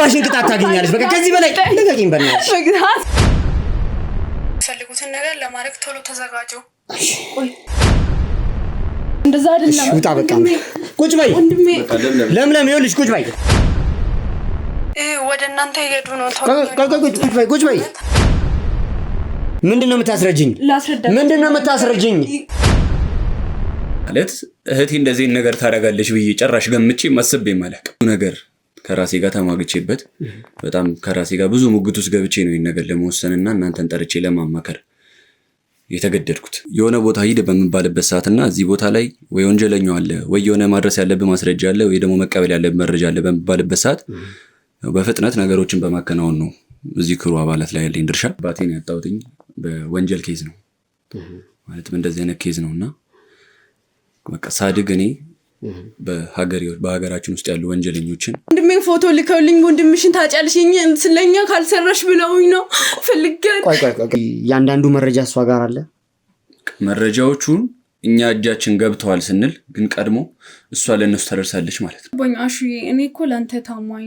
የሚገባሽን ቅጣት ታገኛለሽ። በቃ ከዚህ በላይ ልቀቂኝ በእናትሽ። ፈልጉትን ነገር ለማድረግ ቶሎ ተዘጋጁ። እንደዛ አይደለም። ውጣ በቃ ቁጭ በይ ለምለም ይኸውልሽ ቁጭ በይ። ወደ እናንተ ይሄዱ ነው። ቁጭ በይ። ምንድነው የምታስረጅኝ? ምንድነው የምታስረጅኝ? ማለት እህቴ እንደዚህ ነገር ታደርጋለች ብዬ ጭራሽ ገምቼ መስቤ ማለቅ ነገር ከራሴ ጋር ተማግቼበት በጣም ከራሴ ጋር ብዙ ሙግት ውስጥ ገብቼ ነው ይሄን ነገር ለመወሰንና እናንተን ጠርቼ ለማማከር የተገደድኩት። የሆነ ቦታ ሂድ በመባልበት ሰዓትና እዚህ ቦታ ላይ ወይ ወንጀለኛው አለ ወይ የሆነ ማድረስ ያለብህ ማስረጃ አለ ወይ ደግሞ መቀበል ያለብህ መረጃ አለ በመባልበት ሰዓት በፍጥነት ነገሮችን በማከናወን ነው እዚህ ክሩ አባላት ላይ ያለኝ ድርሻ። ባቴን ያጣውትኝ በወንጀል ኬዝ ነው ማለት እንደዚህ አይነት ኬዝ ነውና በቃ ሳድግ እኔ በሀገራችን ውስጥ ያሉ ወንጀለኞችን ወንድሜን ፎቶ ልከውልኝ ወንድምሽን ታጫልሽኝ ስለኛ ካልሰራሽ ብለውኝ ነው ፈልገን። ቆይ ያንዳንዱ መረጃ እሷ ጋር አለ። መረጃዎቹን እኛ እጃችን ገብተዋል ስንል ግን ቀድሞ እሷ ለነሱ ተደርሳለች ማለት ነው። ቦኛሽ እኔ እኮ ላንተ ታማኝ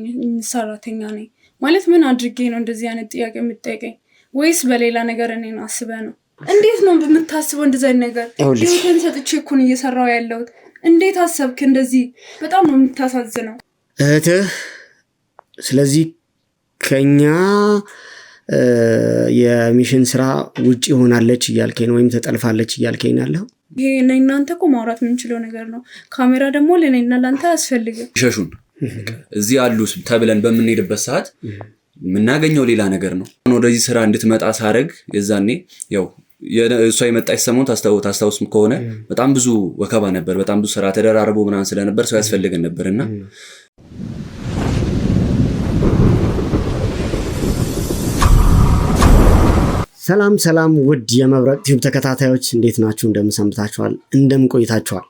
ሰራተኛ ነኝ ማለት ምን አድርጌ ነው እንደዚህ አይነት ጥያቄ የምትጠይቀኝ? ወይስ በሌላ ነገር እኔን አስበህ ነው? እንዴት ነው በምታስበው እንደዛ አይነት ነገር? ህይወቴን ሰጥቼ እኮ ነው እየሰራው ያለሁት። እንዴት አሰብክ እንደዚህ? በጣም ነው የምታሳዝነው እህትህ። ስለዚህ ከኛ የሚሽን ስራ ውጪ ሆናለች እያልከኝ ነው ወይም ተጠልፋለች እያልከኝ ነው? ይሄ እናንተ እኮ ማውራት የምንችለው ነገር ነው። ካሜራ ደግሞ ለኔና ላንተ አያስፈልግም። ሸሹን እዚህ አሉ ተብለን በምንሄድበት ሰዓት ምናገኘው ሌላ ነገር ነው። ወደዚህ ስራ እንድትመጣ ሳረግ የዛኔ ያው እሷ የመጣች ሰሞን ታስታውስ ከሆነ በጣም ብዙ ወከባ ነበር። በጣም ብዙ ስራ ተደራርቦ ምናምን ስለነበር ሰው ያስፈልገን ነበርና ሰላም ውድ የመብረቅ ቲዩብ ተከታታዮች እንዴት ናችሁ? እንደምን ሰንብታችኋል? እንደምን ቆይታችኋል?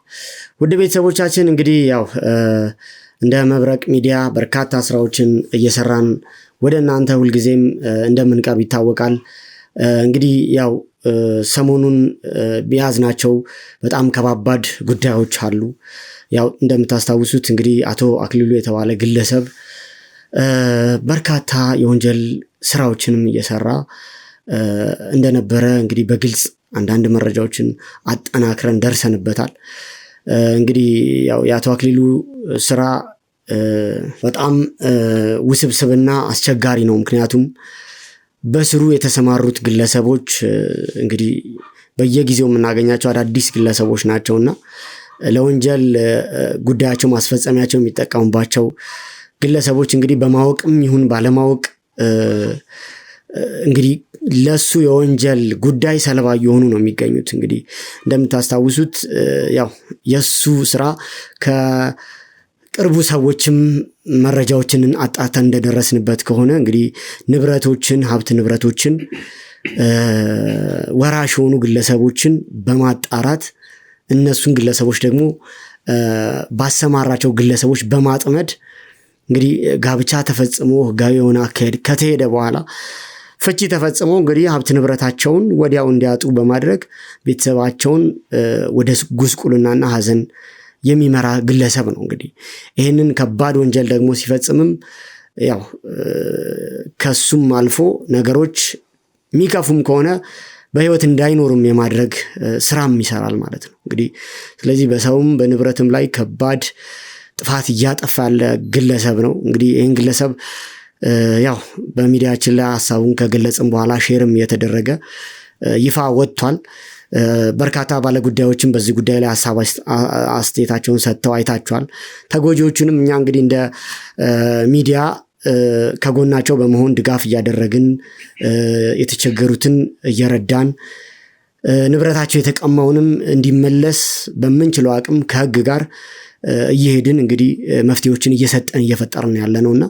ውድ ቤተሰቦቻችን እንግዲህ ያው እንደ መብረቅ ሚዲያ በርካታ ስራዎችን እየሰራን ወደ እናንተ ሁልጊዜም እንደምንቀርብ ይታወቃል። እንግዲህ ያው ሰሞኑን ቢያዝናቸው በጣም ከባባድ ጉዳዮች አሉ። ያው እንደምታስታውሱት እንግዲህ አቶ አክሊሉ የተባለ ግለሰብ በርካታ የወንጀል ስራዎችንም እየሰራ እንደነበረ እንግዲህ በግልጽ አንዳንድ መረጃዎችን አጠናክረን ደርሰንበታል። እንግዲህ ያው የአቶ አክሊሉ ስራ በጣም ውስብስብና አስቸጋሪ ነው። ምክንያቱም በስሩ የተሰማሩት ግለሰቦች እንግዲህ በየጊዜው የምናገኛቸው አዳዲስ ግለሰቦች ናቸውና ለወንጀል ጉዳያቸው ማስፈጸሚያቸው የሚጠቀሙባቸው ግለሰቦች እንግዲህ በማወቅም ይሁን ባለማወቅ እንግዲህ ለሱ የወንጀል ጉዳይ ሰለባ እየሆኑ ነው የሚገኙት። እንግዲህ እንደምታስታውሱት ያው የሱ ስራ ከቅርቡ ሰዎችም መረጃዎችን አጣርተን እንደደረስንበት ከሆነ እንግዲህ ሀብት ንብረቶችን ወራሽ የሆኑ ግለሰቦችን በማጣራት እነሱን ግለሰቦች ደግሞ ባሰማራቸው ግለሰቦች በማጥመድ እንግዲህ ጋብቻ ተፈጽሞ ህጋዊ የሆነ አካሄድ ከተሄደ በኋላ ፍቺ ተፈጽሞ እንግዲህ ሀብት ንብረታቸውን ወዲያው እንዲያጡ በማድረግ ቤተሰባቸውን ወደ ጉስቁልናና ሐዘን የሚመራ ግለሰብ ነው። እንግዲህ ይህንን ከባድ ወንጀል ደግሞ ሲፈጽምም ያው ከሱም አልፎ ነገሮች የሚከፉም ከሆነ በህይወት እንዳይኖሩም የማድረግ ስራም ይሰራል ማለት ነው። እንግዲህ ስለዚህ በሰውም በንብረትም ላይ ከባድ ጥፋት እያጠፋ ያለ ግለሰብ ነው። እንግዲህ ይህን ግለሰብ ያው በሚዲያችን ላይ ሐሳቡን ከገለጽን በኋላ ሼርም የተደረገ ይፋ ወጥቷል። በርካታ ባለጉዳዮችን በዚህ ጉዳይ ላይ ሐሳብ አስተያየታቸውን ሰጥተው አይታችኋል። ተጎጂዎቹንም እኛ እንግዲህ እንደ ሚዲያ ከጎናቸው በመሆን ድጋፍ እያደረግን የተቸገሩትን እየረዳን ንብረታቸው የተቀማውንም እንዲመለስ በምንችለው አቅም ከህግ ጋር እየሄድን እንግዲህ መፍትሄዎችን እየሰጠን እየፈጠርን ያለነውና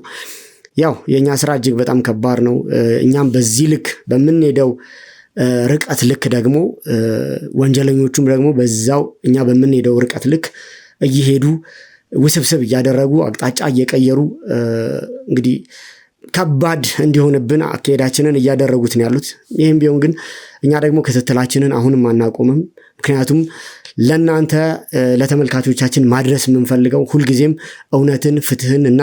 ያው የኛ ስራ እጅግ በጣም ከባድ ነው። እኛም በዚህ ልክ በምንሄደው ርቀት ልክ ደግሞ ወንጀለኞቹም ደግሞ በዛው እኛ በምንሄደው ርቀት ልክ እየሄዱ ውስብስብ እያደረጉ አቅጣጫ እየቀየሩ እንግዲህ ከባድ እንዲሆንብን አካሄዳችንን እያደረጉት ነው ያሉት። ይህም ቢሆን ግን እኛ ደግሞ ክትትላችንን አሁንም አናቆምም። ምክንያቱም ለእናንተ ለተመልካቾቻችን ማድረስ የምንፈልገው ሁልጊዜም እውነትን፣ ፍትህን እና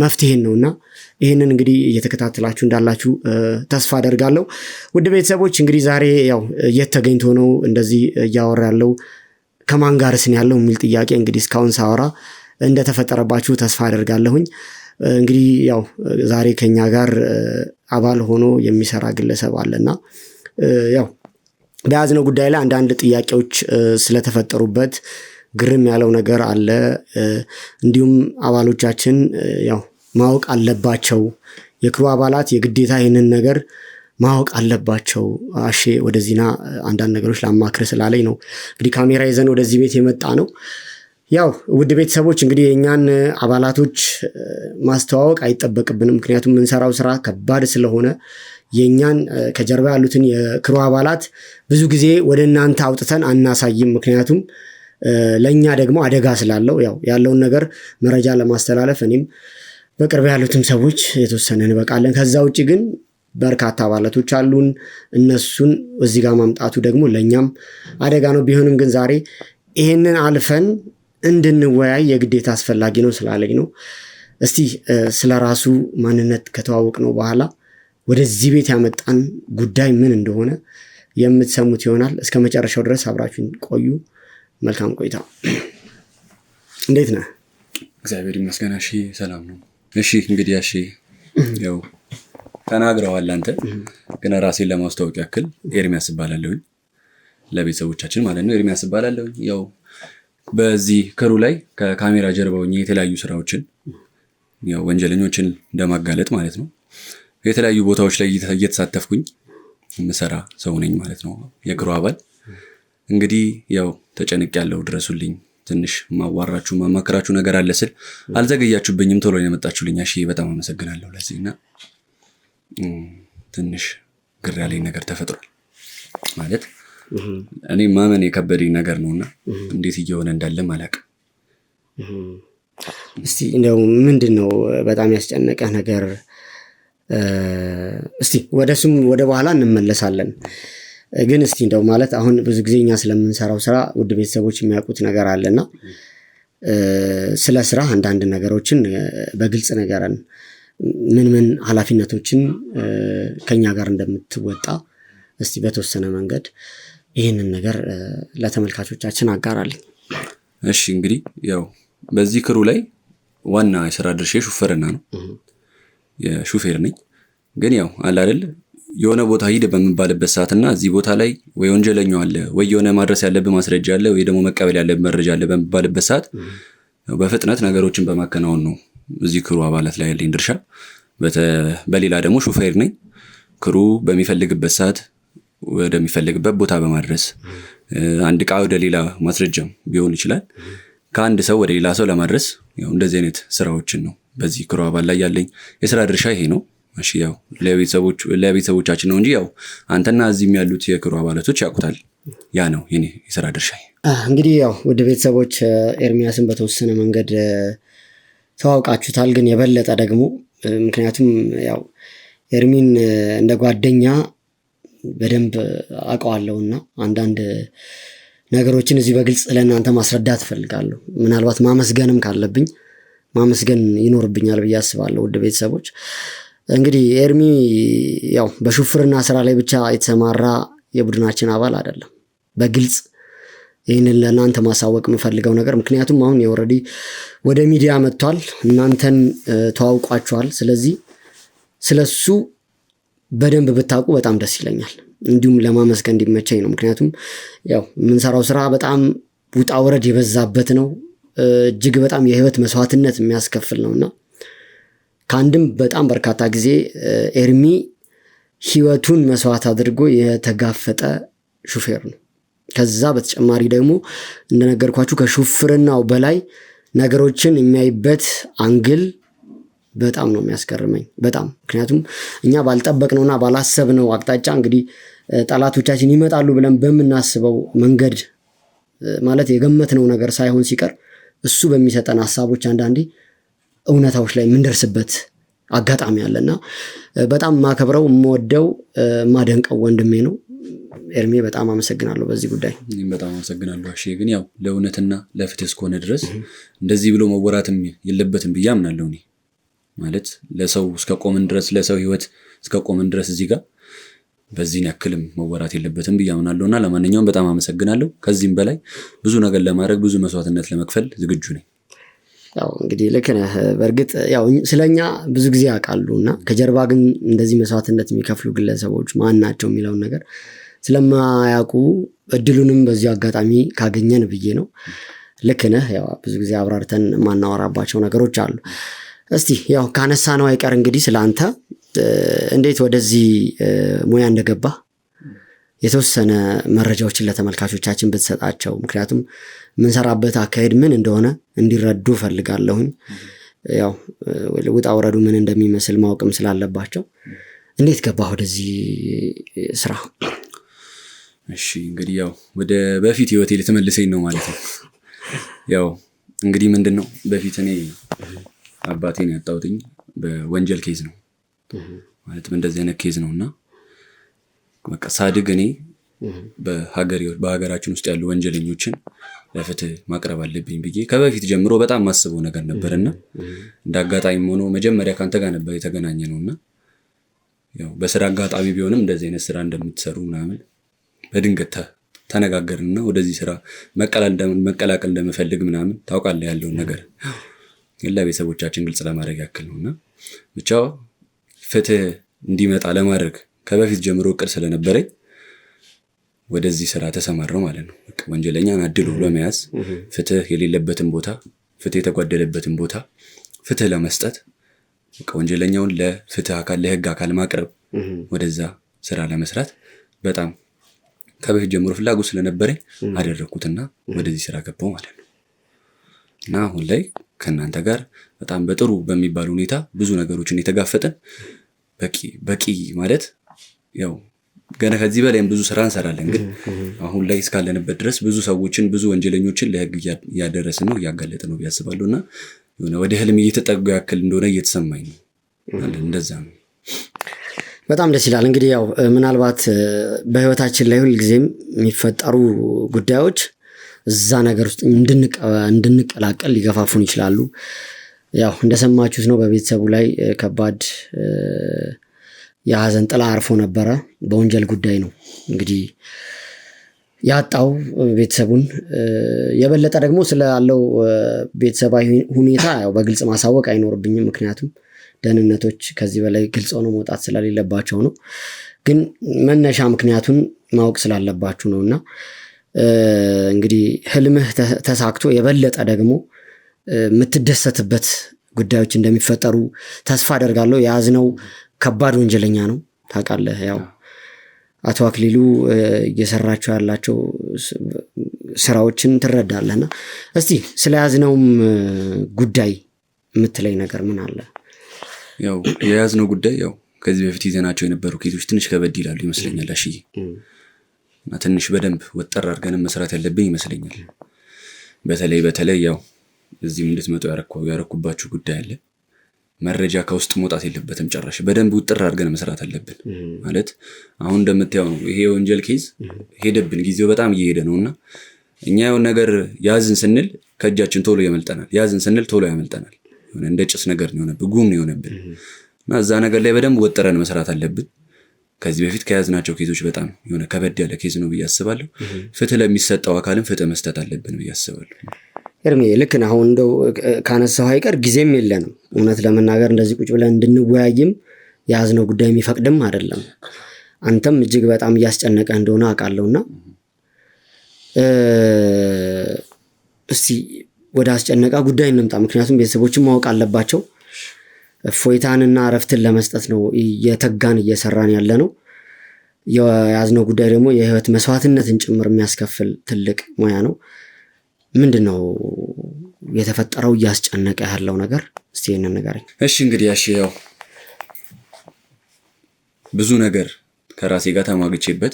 መፍትሄን ነውና ይህንን እንግዲህ እየተከታተላችሁ እንዳላችሁ ተስፋ አደርጋለሁ። ውድ ቤተሰቦች እንግዲህ ዛሬ ያው የት ተገኝቶ ነው እንደዚህ እያወራ ያለው ከማን ጋርስ ነው ያለው የሚል ጥያቄ እንግዲህ እስካሁን ሳወራ እንደተፈጠረባችሁ ተስፋ አደርጋለሁኝ። እንግዲህ ያው ዛሬ ከኛ ጋር አባል ሆኖ የሚሰራ ግለሰብ አለና ያው በያዝነው ጉዳይ ላይ አንዳንድ ጥያቄዎች ስለተፈጠሩበት ግርም ያለው ነገር አለ። እንዲሁም አባሎቻችን ያው ማወቅ አለባቸው፣ የክሩ አባላት የግዴታ ይህንን ነገር ማወቅ አለባቸው። አሼ ወደዚህና አንዳንድ ነገሮች ላማክር ስላለኝ ነው እንግዲህ ካሜራ ይዘን ወደዚህ ቤት የመጣ ነው። ያው ውድ ቤተሰቦች እንግዲህ የእኛን አባላቶች ማስተዋወቅ አይጠበቅብንም፣ ምክንያቱም የምንሰራው ስራ ከባድ ስለሆነ የእኛን ከጀርባ ያሉትን የክሩ አባላት ብዙ ጊዜ ወደ እናንተ አውጥተን አናሳይም። ምክንያቱም ለእኛ ደግሞ አደጋ ስላለው ያው ያለውን ነገር መረጃ ለማስተላለፍ እኔም በቅርብ ያሉትም ሰዎች የተወሰነ እንበቃለን። ከዛ ውጭ ግን በርካታ አባላቶች አሉን። እነሱን እዚህ ጋር ማምጣቱ ደግሞ ለእኛም አደጋ ነው። ቢሆንም ግን ዛሬ ይህንን አልፈን እንድንወያይ የግዴታ አስፈላጊ ነው ስላለኝ ነው። እስቲ ስለ ራሱ ማንነት ከተዋወቅ ነው በኋላ ወደዚህ ቤት ያመጣን ጉዳይ ምን እንደሆነ የምትሰሙት ይሆናል። እስከ መጨረሻው ድረስ አብራችሁን ቆዩ። መልካም ቆይታ። እንዴት ነህ? እግዚአብሔር ይመስገን። እሺ ሰላም ነው። እሺ እንግዲህ እሺ ያው ተናግረዋል አንተ፣ ግን ራሴን ለማስተዋወቅ ያክል ኤርሚያስ እባላለሁ። ለቤተሰቦቻችን ማለት ነው። ኤርሚያስ እባላለሁ። ያው በዚህ ክሩ ላይ ከካሜራ ጀርባ ሆኜ የተለያዩ ስራዎችን ያው ወንጀለኞችን እንደማጋለጥ ማለት ነው የተለያዩ ቦታዎች ላይ እየተሳተፍኩኝ የምሰራ ሰው ነኝ ማለት ነው። የክሩ አባል እንግዲህ ያው ተጨንቅ ያለው ድረሱልኝ፣ ትንሽ ማዋራችሁ ማማከራችሁ ነገር አለ ስል አልዘገያችሁብኝም፣ ቶሎ ነው የመጣችሁልኝ። እሺ በጣም አመሰግናለሁ ለዚህና ትንሽ ግር ያለኝ ነገር ተፈጥሯል ማለት እኔ ማመን የከበደኝ ነገር ነውና እንዴት እየሆነ እንዳለም አላውቅም። እስቲ እንደው ምንድነው በጣም ያስጨነቀህ ነገር? እስቲ ወደሱም ወደ በኋላ እንመለሳለን። ግን እስቲ እንደው ማለት አሁን ብዙ ጊዜ እኛ ስለምንሰራው ስራ ውድ ቤተሰቦች የሚያውቁት ነገር አለና ስለ ስራ አንዳንድ ነገሮችን በግልጽ ነገርን ምን ምን ኃላፊነቶችን ከኛ ጋር እንደምትወጣ እስቲ በተወሰነ መንገድ ይህንን ነገር ለተመልካቾቻችን አጋራልኝ። እሺ እንግዲህ ያው በዚህ ክሩ ላይ ዋና የስራ ድርሻ ሹፌርና ነው። የሹፌር ነኝ። ግን ያው አለ አይደል የሆነ ቦታ ሂድ በመባልበት ሰዓትና እዚህ ቦታ ላይ ወይ ወንጀለኛው አለ ወይ የሆነ ማድረስ ያለበት ማስረጃ አለ ወይ ደግሞ መቀበል ያለበት መረጃ አለ በመባልበት ሰዓት በፍጥነት ነገሮችን በማከናወን ነው እዚህ ክሩ አባላት ላይ ያለኝ ድርሻ። በሌላ ደግሞ ሹፌር ነኝ። ክሩ በሚፈልግበት ሰዓት ወደሚፈልግበት ቦታ በማድረስ አንድ ዕቃ ወደ ሌላ ማስረጃም ቢሆን ይችላል ከአንድ ሰው ወደ ሌላ ሰው ለማድረስ ያው እንደዚህ አይነት ስራዎችን ነው በዚህ ክሩ አባል ላይ ያለኝ የስራ ድርሻ ይሄ ነው። እሺ ያው ለቤተሰቦቻችን ነው እንጂ ያው አንተና እዚህም ያሉት የክሩ አባላቶች ያውቁታል። ያ ነው የኔ የስራ ድርሻ። እንግዲህ ያው ወደ ቤተሰቦች ኤርሚያስን በተወሰነ መንገድ ተዋውቃችሁታል። ግን የበለጠ ደግሞ ምክንያቱም ያው ኤርሚን እንደ ጓደኛ በደንብ አውቀዋለሁና አንዳንድ ነገሮችን እዚህ በግልጽ ለእናንተ ማስረዳት እፈልጋለሁ። ምናልባት ማመስገንም ካለብኝ ማመስገን ይኖርብኛል ብዬ አስባለሁ። ውድ ቤተሰቦች እንግዲህ ኤርሚ ያው በሹፍርና ስራ ላይ ብቻ የተሰማራ የቡድናችን አባል አይደለም። በግልጽ ይህንን ለእናንተ ማሳወቅ የምፈልገው ነገር ምክንያቱም አሁን ኦልሬዲ ወደ ሚዲያ መጥቷል፣ እናንተን ተዋውቋቸዋል። ስለዚህ ስለሱ በደንብ ብታውቁ በጣም ደስ ይለኛል። እንዲሁም ለማመስገን እንዲመቸኝ ነው። ምክንያቱም ያው የምንሰራው ስራ በጣም ውጣ ውረድ የበዛበት ነው። እጅግ በጣም የህይወት መስዋዕትነት የሚያስከፍል ነውና ከአንድም በጣም በርካታ ጊዜ ኤርሚ ህይወቱን መስዋዕት አድርጎ የተጋፈጠ ሹፌር ነው። ከዛ በተጨማሪ ደግሞ እንደነገርኳችሁ ከሹፍርናው በላይ ነገሮችን የሚያይበት አንግል በጣም ነው የሚያስገርመኝ። በጣም ምክንያቱም እኛ ባልጠበቅነውና ባላሰብነው አቅጣጫ እንግዲህ ጠላቶቻችን ይመጣሉ ብለን በምናስበው መንገድ ማለት የገመትነው ነገር ሳይሆን ሲቀር እሱ በሚሰጠን ሐሳቦች አንዳንዴ እውነታዎች ላይ የምንደርስበት አጋጣሚ አለና በጣም ማከብረው የምወደው ማደንቀው ወንድሜ ነው። ኤርሜ በጣም አመሰግናለሁ በዚህ ጉዳይ። እኔም በጣም አመሰግናለሁ አሼ። ግን ያው ለእውነትና ለፍትህ እስከሆነ ድረስ እንደዚህ ብሎ መወራትም የለበትም ብዬ አምናለሁ እኔ። ማለት ለሰው እስከቆምን ድረስ ለሰው ህይወት እስከቆምን ድረስ እዚህ ጋር በዚህን ያክልም መወራት የለበትም ብዬ አምናለሁና ለማንኛውም በጣም አመሰግናለሁ። ከዚህም በላይ ብዙ ነገር ለማድረግ ብዙ መስዋዕትነት ለመክፈል ዝግጁ ነኝ። ያው እንግዲህ ልክ ነህ። በእርግጥ ያው ስለኛ ብዙ ጊዜ ያውቃሉና ከጀርባ ግን እንደዚህ መስዋዕትነት የሚከፍሉ ግለሰቦች ማን ናቸው የሚለውን ነገር ስለማያውቁ እድሉንም በዚህ አጋጣሚ ካገኘን ብዬ ነው። ልክ ነህ። ያው ብዙ ጊዜ አብራርተን የማናወራባቸው ነገሮች አሉ። እስቲ ያው ካነሳ ነው አይቀር እንግዲህ ስለአንተ እንዴት ወደዚህ ሙያ እንደገባ የተወሰነ መረጃዎችን ለተመልካቾቻችን ብትሰጣቸው፣ ምክንያቱም ምንሰራበት አካሄድ ምን እንደሆነ እንዲረዱ ፈልጋለሁኝ። ያው ውጣ ውረዱ ምን እንደሚመስል ማወቅም ስላለባቸው እንዴት ገባህ ወደዚህ ስራ? እሺ እንግዲህ ያው ወደ በፊት ህይወቴ ልትመልሰኝ ነው ማለት ነው። ያው እንግዲህ ምንድነው በፊት እኔ አባቴን ያጣሁትኝ በወንጀል ኬዝ ነው ማለት እንደዚህ አይነት ኬዝ ነውና በቃ ሳድግ እኔ በሀገራችን ውስጥ ያሉ ወንጀለኞችን ለፍትህ ማቅረብ አለብኝ ብዬ ከበፊት ጀምሮ በጣም ማስበው ነገር ነበርና እንዳጋጣሚ ሆኖ መጀመሪያ ካንተ ጋር ነበር የተገናኘነውና ያው በስራ አጋጣሚ ቢሆንም እንደዚህ አይነት ስራ እንደምትሰሩ ምናምን በድንገት ተነጋገርንና ወደዚህ ስራ መቀላቀል እንደምፈልግ ምናምን ታውቃለህ ያለውን ነገር ለቤተሰቦቻችን ግልጽ ለማድረግ ያክል ነውና ብቻ ፍትህ እንዲመጣ ለማድረግ ከበፊት ጀምሮ እቅድ ስለነበረኝ ወደዚህ ስራ ተሰማራው ማለት ነው። በቃ ወንጀለኛን አድሎ ለመያዝ ፍትህ የሌለበትን ቦታ፣ ፍትህ የተጓደለበትን ቦታ ፍትህ ለመስጠት በቃ ወንጀለኛውን ለፍትህ አካል ለህግ አካል ማቅረብ ወደዛ ስራ ለመስራት በጣም ከበፊት ጀምሮ ፍላጎት ስለነበረኝ አደረኩትና ወደዚህ ስራ ገባው ማለት ነው። እና አሁን ላይ ከናንተ ጋር በጣም በጥሩ በሚባል ሁኔታ ብዙ ነገሮችን የተጋፈጠን በቂ ማለት ያው ገና ከዚህ በላይም ብዙ ስራ እንሰራለን። ግን አሁን ላይ እስካለንበት ድረስ ብዙ ሰዎችን ብዙ ወንጀለኞችን ለህግ ያደረስን ነው ያጋለጥን ነው ያስባሉና የሆነ ወደ ህልም እየተጠጉ ያክል እንደሆነ እየተሰማኝ ነው። እንደዛ ነው። በጣም ደስ ይላል። እንግዲህ ያው ምናልባት በህይወታችን ላይ ሁሉ ጊዜም የሚፈጠሩ ጉዳዮች እዛ ነገር ውስጥ እንድንቀላቀል ሊገፋፉን ይችላሉ። ያው እንደሰማችሁት ነው በቤተሰቡ ላይ ከባድ የሀዘን ጥላ አርፎ ነበረ። በወንጀል ጉዳይ ነው እንግዲህ ያጣው ቤተሰቡን። የበለጠ ደግሞ ስላለው ቤተሰባዊ ሁኔታ ያው በግልጽ ማሳወቅ አይኖርብኝም፣ ምክንያቱም ደህንነቶች ከዚህ በላይ ግልጽ ሆኖ መውጣት ስለሌለባቸው ነው። ግን መነሻ ምክንያቱን ማወቅ ስላለባችሁ ነውና እንግዲህ ህልምህ ተሳክቶ የበለጠ ደግሞ የምትደሰትበት ጉዳዮች እንደሚፈጠሩ ተስፋ አደርጋለሁ። የያዝነው ከባድ ወንጀለኛ ነው ታውቃለህ። ያው አቶ አክሊሉ እየሰራቸው ያላቸው ስራዎችን ትረዳለህና እስቲ ስለያዝነውም ጉዳይ የምትለኝ ነገር ምን አለ? ያው የያዝነው ጉዳይ ያው ከዚህ በፊት ይዘናቸው የነበሩ ኬዞች ትንሽ ከበድ ይላሉ ይመስለኛል አሽዬ። እና ትንሽ በደንብ ወጠር አድርገን መስራት ያለብን ይመስለኛል። በተለይ ያው እዚህም እንድትመጡ ያረኩባችሁ ጉዳይ አለ። መረጃ ከውስጥ መውጣት የለበትም ጭራሽ። በደንብ ውጥር አድርገን መስራት አለብን። ማለት አሁን እንደምታየው ነው ይሄ ወንጀል ኬዝ ሄደብን፣ ጊዜው በጣም እየሄደ ነውና እኛ የሆነ ነገር ያዝን ስንል ከእጃችን ቶሎ ያመልጠናል፣ ያዝን ስንል ቶሎ ያመልጠናል። የሆነ እንደ ጭስ ነገር ነው የሆነብን፣ ጉም ነው የሆነብን። እና እዛ ነገር ላይ በደንብ ወጥረን መስራት አለብን። ከዚህ በፊት ከያዝናቸው ኬዞች በጣም የሆነ ከበድ ያለ ኬዝ ነው ብዬ አስባለሁ። ፍትህ ለሚሰጠው አካልም ፍትህ መስጠት አለብን ብዬ አስባለሁ። ኤርሜ ልክ ነው። አሁን እንደው ካነሳው አይቀር ጊዜም የለንም እውነት ለመናገር እንደዚህ ቁጭ ብለን እንድንወያይም የያዝነው ጉዳይ የሚፈቅድም አይደለም። አንተም እጅግ በጣም እያስጨነቀህ እንደሆነ አውቃለሁና እስቲ ወደ አስጨነቃ ጉዳይ እንምጣ። ምክንያቱም ቤተሰቦችን ማወቅ አለባቸው። እፎይታንና እረፍትን ለመስጠት ነው እየተጋን እየሰራን ያለ ነው። የያዝነው ጉዳይ ደግሞ የህይወት መስዋዕትነትን ጭምር የሚያስከፍል ትልቅ ሙያ ነው። ምንድነው የተፈጠረው እያስጨነቀ ያለው ነገር? እስቲ ይሄንን ንገረኝ። እሺ እንግዲህ ያው ብዙ ነገር ከራሴ ጋር ተማግቼበት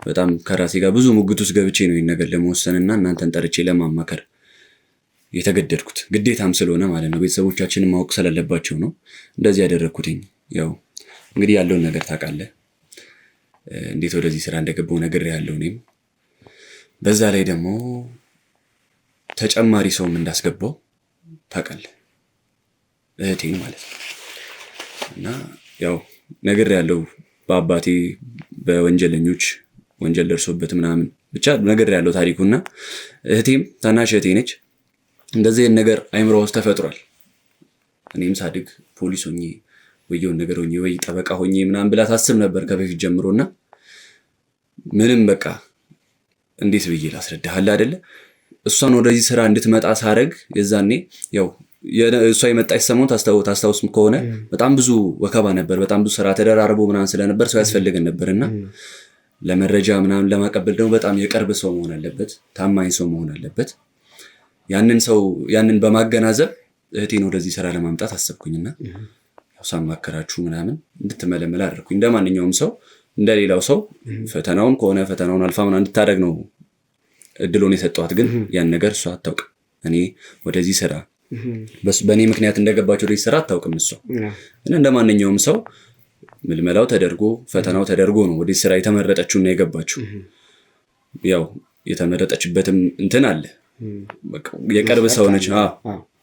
በጣም ከራሴ ጋር ብዙ ሙግት ውስጥ ገብቼ ነው ይሄን ነገር ለመወሰንና እናንተን ጠርቼ ለማማከር የተገደድኩት፣ ግዴታም ስለሆነ ማለት ነው። ቤተሰቦቻችንን ማወቅ ስላለባቸው ነው እንደዚህ ያደረኩትኝ። ያው እንግዲህ ያለውን ነገር ታውቃለህ። እንዴት ወደዚህ ስራ እንደገባው ነገር ያለው እኔም በዛ ላይ ደግሞ ተጨማሪ ሰውም እንዳስገባው ታውቃለህ እህቴን ማለት ነው። እና ያው ነገር ያለው በአባቴ በወንጀለኞች ወንጀል ደርሶበት ምናምን ብቻ ነገር ያለው ታሪኩና እህቴም ታናሽ እህቴ ነች። እንደዚህ ነገር አይምሮ ውስጥ ተፈጥሯል። እኔም ሳድግ ፖሊስ ሆኜ ወየውን ነገር ሆኜ ወይ ጠበቃ ሆኜ ምናምን ብላ ታስብ ነበር ከበፊት ጀምሮና ምንም በቃ እንዴት ብዬ ላስረዳህ አይደለ እሷን ወደዚህ ስራ እንድትመጣ ሳረግ የዛኔ ያው እሷ የመጣች ሰሞን ታስታውስ ከሆነ በጣም ብዙ ወከባ ነበር። በጣም ብዙ ስራ ተደራርቦ ምናምን ስለነበር ሰው ያስፈልገን ነበርና ለመረጃ ምናምን ለማቀበል ደግሞ በጣም የቅርብ ሰው መሆን አለበት፣ ታማኝ ሰው መሆን አለበት። ያንን በማገናዘብ እህቴን ወደዚህ ስራ ለማምጣት አሰብኩኝና ያው ሳማከራችሁ ምናምን እንድትመለመል አደረኩኝ። እንደማንኛውም ሰው እንደሌላው ሰው ፈተናውን ከሆነ ፈተናውን አልፋ ምናምን እንድታደርግ ነው እድሉን የሰጠኋት። ግን ያን ነገር እሷ አታውቅም። እኔ ወደዚህ ስራ በእኔ ምክንያት እንደገባች ወደዚህ ስራ አታውቅም እሷ። እና እንደማንኛውም ሰው ምልመላው ተደርጎ ፈተናው ተደርጎ ነው ወደዚህ ስራ የተመረጠችውና የገባችው። ያው የተመረጠችበትም እንትን አለ የቅርብ ሰው ነች።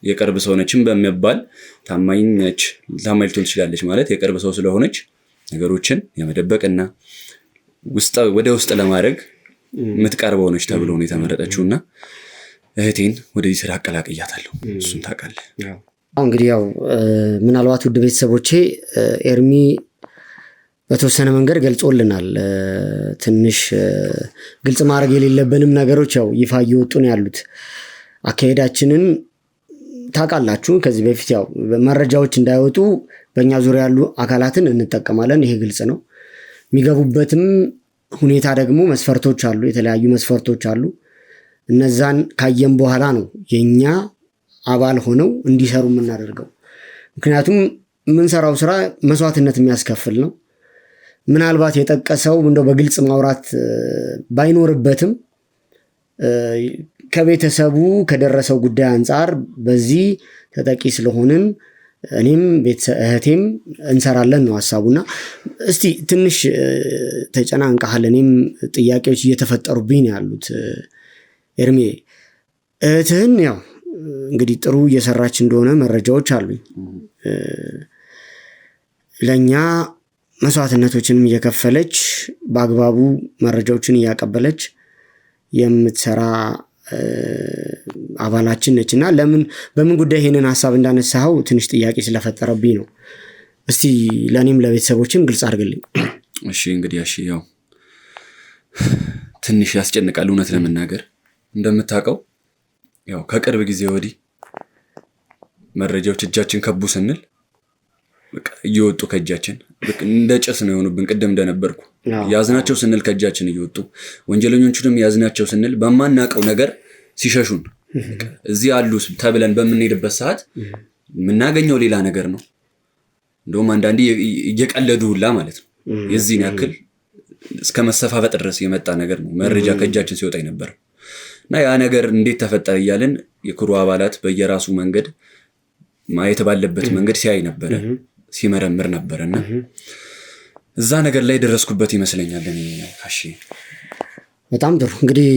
የቅርብ ሰው ነችም በመባል ታማኝ ልትሆን ትችላለች ማለት የቅርብ ሰው ስለሆነች ነገሮችን የመደበቅና ወደ ውስጥ ለማድረግ የምትቀርበው ነች ተብሎ ነው የተመረጠችውና እህቴን ወደዚህ ስራ አቀላቅያታለሁ። እሱን ታውቃለህ። እንግዲህ ያው ምናልባት ውድ ቤተሰቦቼ ኤርሚ በተወሰነ መንገድ ገልጾልናል። ትንሽ ግልጽ ማድረግ የሌለብንም ነገሮች ያው ይፋ እየወጡ ነው ያሉት። አካሄዳችንን ታውቃላችሁ። ከዚህ በፊት ያው መረጃዎች እንዳይወጡ በእኛ ዙሪያ ያሉ አካላትን እንጠቀማለን። ይሄ ግልጽ ነው። የሚገቡበትም ሁኔታ ደግሞ መስፈርቶች አሉ፣ የተለያዩ መስፈርቶች አሉ። እነዛን ካየን በኋላ ነው የኛ አባል ሆነው እንዲሰሩ የምናደርገው። ምክንያቱም የምንሰራው ስራ መስዋዕትነት የሚያስከፍል ነው። ምናልባት የጠቀሰው እንደው በግልጽ ማውራት ባይኖርበትም ከቤተሰቡ ከደረሰው ጉዳይ አንጻር በዚህ ተጠቂ ስለሆንን እኔም እህቴም እንሰራለን ነው ሐሳቡና እስቲ ትንሽ ተጨናንቀሃል። እኔም ጥያቄዎች እየተፈጠሩብኝ ያሉት ኤርሚ እህትህን ያው እንግዲህ ጥሩ እየሰራች እንደሆነ መረጃዎች አሉኝ። ለኛ መስዋዕትነቶችንም እየከፈለች በአግባቡ መረጃዎችን እያቀበለች የምትሰራ አባላችን ነችና በምን ጉዳይ ይሄንን ሐሳብ እንዳነሳው ትንሽ ጥያቄ ስለፈጠረብኝ ነው። እስቲ ለኔም ለቤተሰቦችም ግልጽ አድርግልኝ። እሺ እንግዲህ ያው ትንሽ ያስጨንቃል እውነት ለመናገር። እንደምታውቀው ያው ከቅርብ ጊዜ ወዲህ መረጃዎች እጃችን ከቡ ስንል በቃ እየወጡ ከእጃችን እንደ ጭስ ነው የሆኑብን። ቅድም እንደነበርኩ ያዝናቸው ስንል ከእጃችን እየወጡ ወንጀለኞቹንም ያዝናቸው ስንል በማናቀው ነገር ሲሸሹን እዚህ አሉ ተብለን በምንሄድበት ሰዓት የምናገኘው ሌላ ነገር ነው። እንደውም አንዳንዴ እየቀለዱ ሁላ ማለት ነው። የዚህን ያክል እስከ መሰፋፈጥ ድረስ የመጣ ነገር ነው መረጃ ከእጃችን ሲወጣ ነበር። እና ያ ነገር እንዴት ተፈጠረ እያልን የክሩ አባላት በየራሱ መንገድ ማየት ባለበት መንገድ ሲያይ ነበረ፣ ሲመረምር ነበርና እዛ ነገር ላይ ደረስኩበት ይመስለኛል። እኔ ካሺ በጣም ጥሩ። እንግዲህ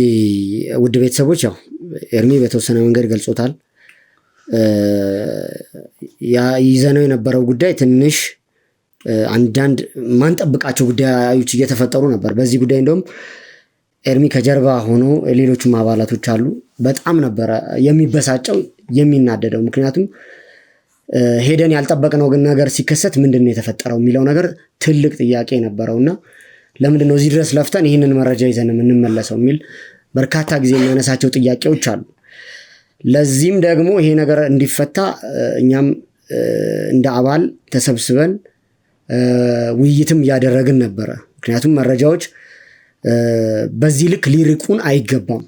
ውድ ቤተሰቦች ያው ኤርሚ በተወሰነ መንገድ ገልጾታል። ይዘነው የነበረው ጉዳይ ትንሽ አንዳንድ ማንጠብቃቸው ጉዳዮች እየተፈጠሩ ነበር። በዚህ ጉዳይ እንደውም ኤርሚ ከጀርባ ሆኖ ሌሎችም አባላቶች አሉ። በጣም ነበረ የሚበሳጨው የሚናደደው። ምክንያቱም ሄደን ያልጠበቅነው ነገር ሲከሰት ምንድነው የተፈጠረው የሚለው ነገር ትልቅ ጥያቄ ነበረውና ለምንድነው እዚህ ድረስ ለፍተን ይህንን መረጃ ይዘን የምንመለሰው የሚል በርካታ ጊዜ የሚያነሳቸው ጥያቄዎች አሉ። ለዚህም ደግሞ ይሄ ነገር እንዲፈታ እኛም እንደ አባል ተሰብስበን ውይይትም እያደረግን ነበረ። ምክንያቱም መረጃዎች በዚህ ልክ ሊርቁን አይገባም።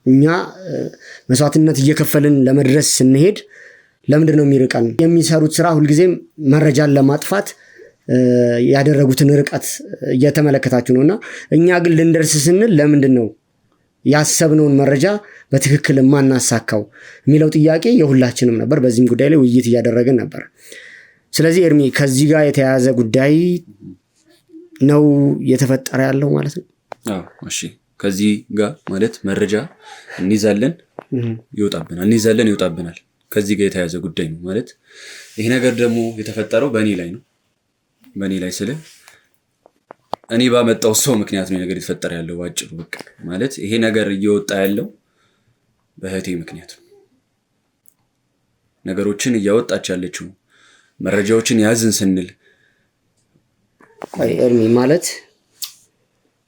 እኛ መስዋዕትነት እየከፈልን ለመድረስ ስንሄድ ለምንድነው የሚርቀን? የሚሰሩት ስራ ሁልጊዜም መረጃን ለማጥፋት ያደረጉትን ርቀት እየተመለከታችሁ ነውና እኛ ግን ልንደርስ ስንል ለምንድነው ያሰብነውን መረጃ በትክክል ማናሳካው የሚለው ጥያቄ የሁላችንም ነበር። በዚህም ጉዳይ ላይ ውይይት እያደረግን ነበር። ስለዚህ ኤርሚ ከዚህ ጋር የተያያዘ ጉዳይ ነው እየተፈጠረ ያለው ማለት ነው። እሺ ከዚህ ጋር ማለት መረጃ እንይዛለን ይወጣብናል ከዚህ ጋር የተያዘ ጉዳይ ነው ማለት ይሄ ነገር ደግሞ የተፈጠረው በእኔ ላይ ነው። በእኔ ላይ ስለ እኔ ባመጣው ሰው ምክንያት ነው ነገር የተፈጠረ ያለው ባጭሩ በቃ ማለት ይሄ ነገር እየወጣ ያለው በእህቴ ምክንያት ነው። ነገሮችን እያወጣች ያለችው መረጃዎችን ያዝን ስንል ኤርሚ ማለት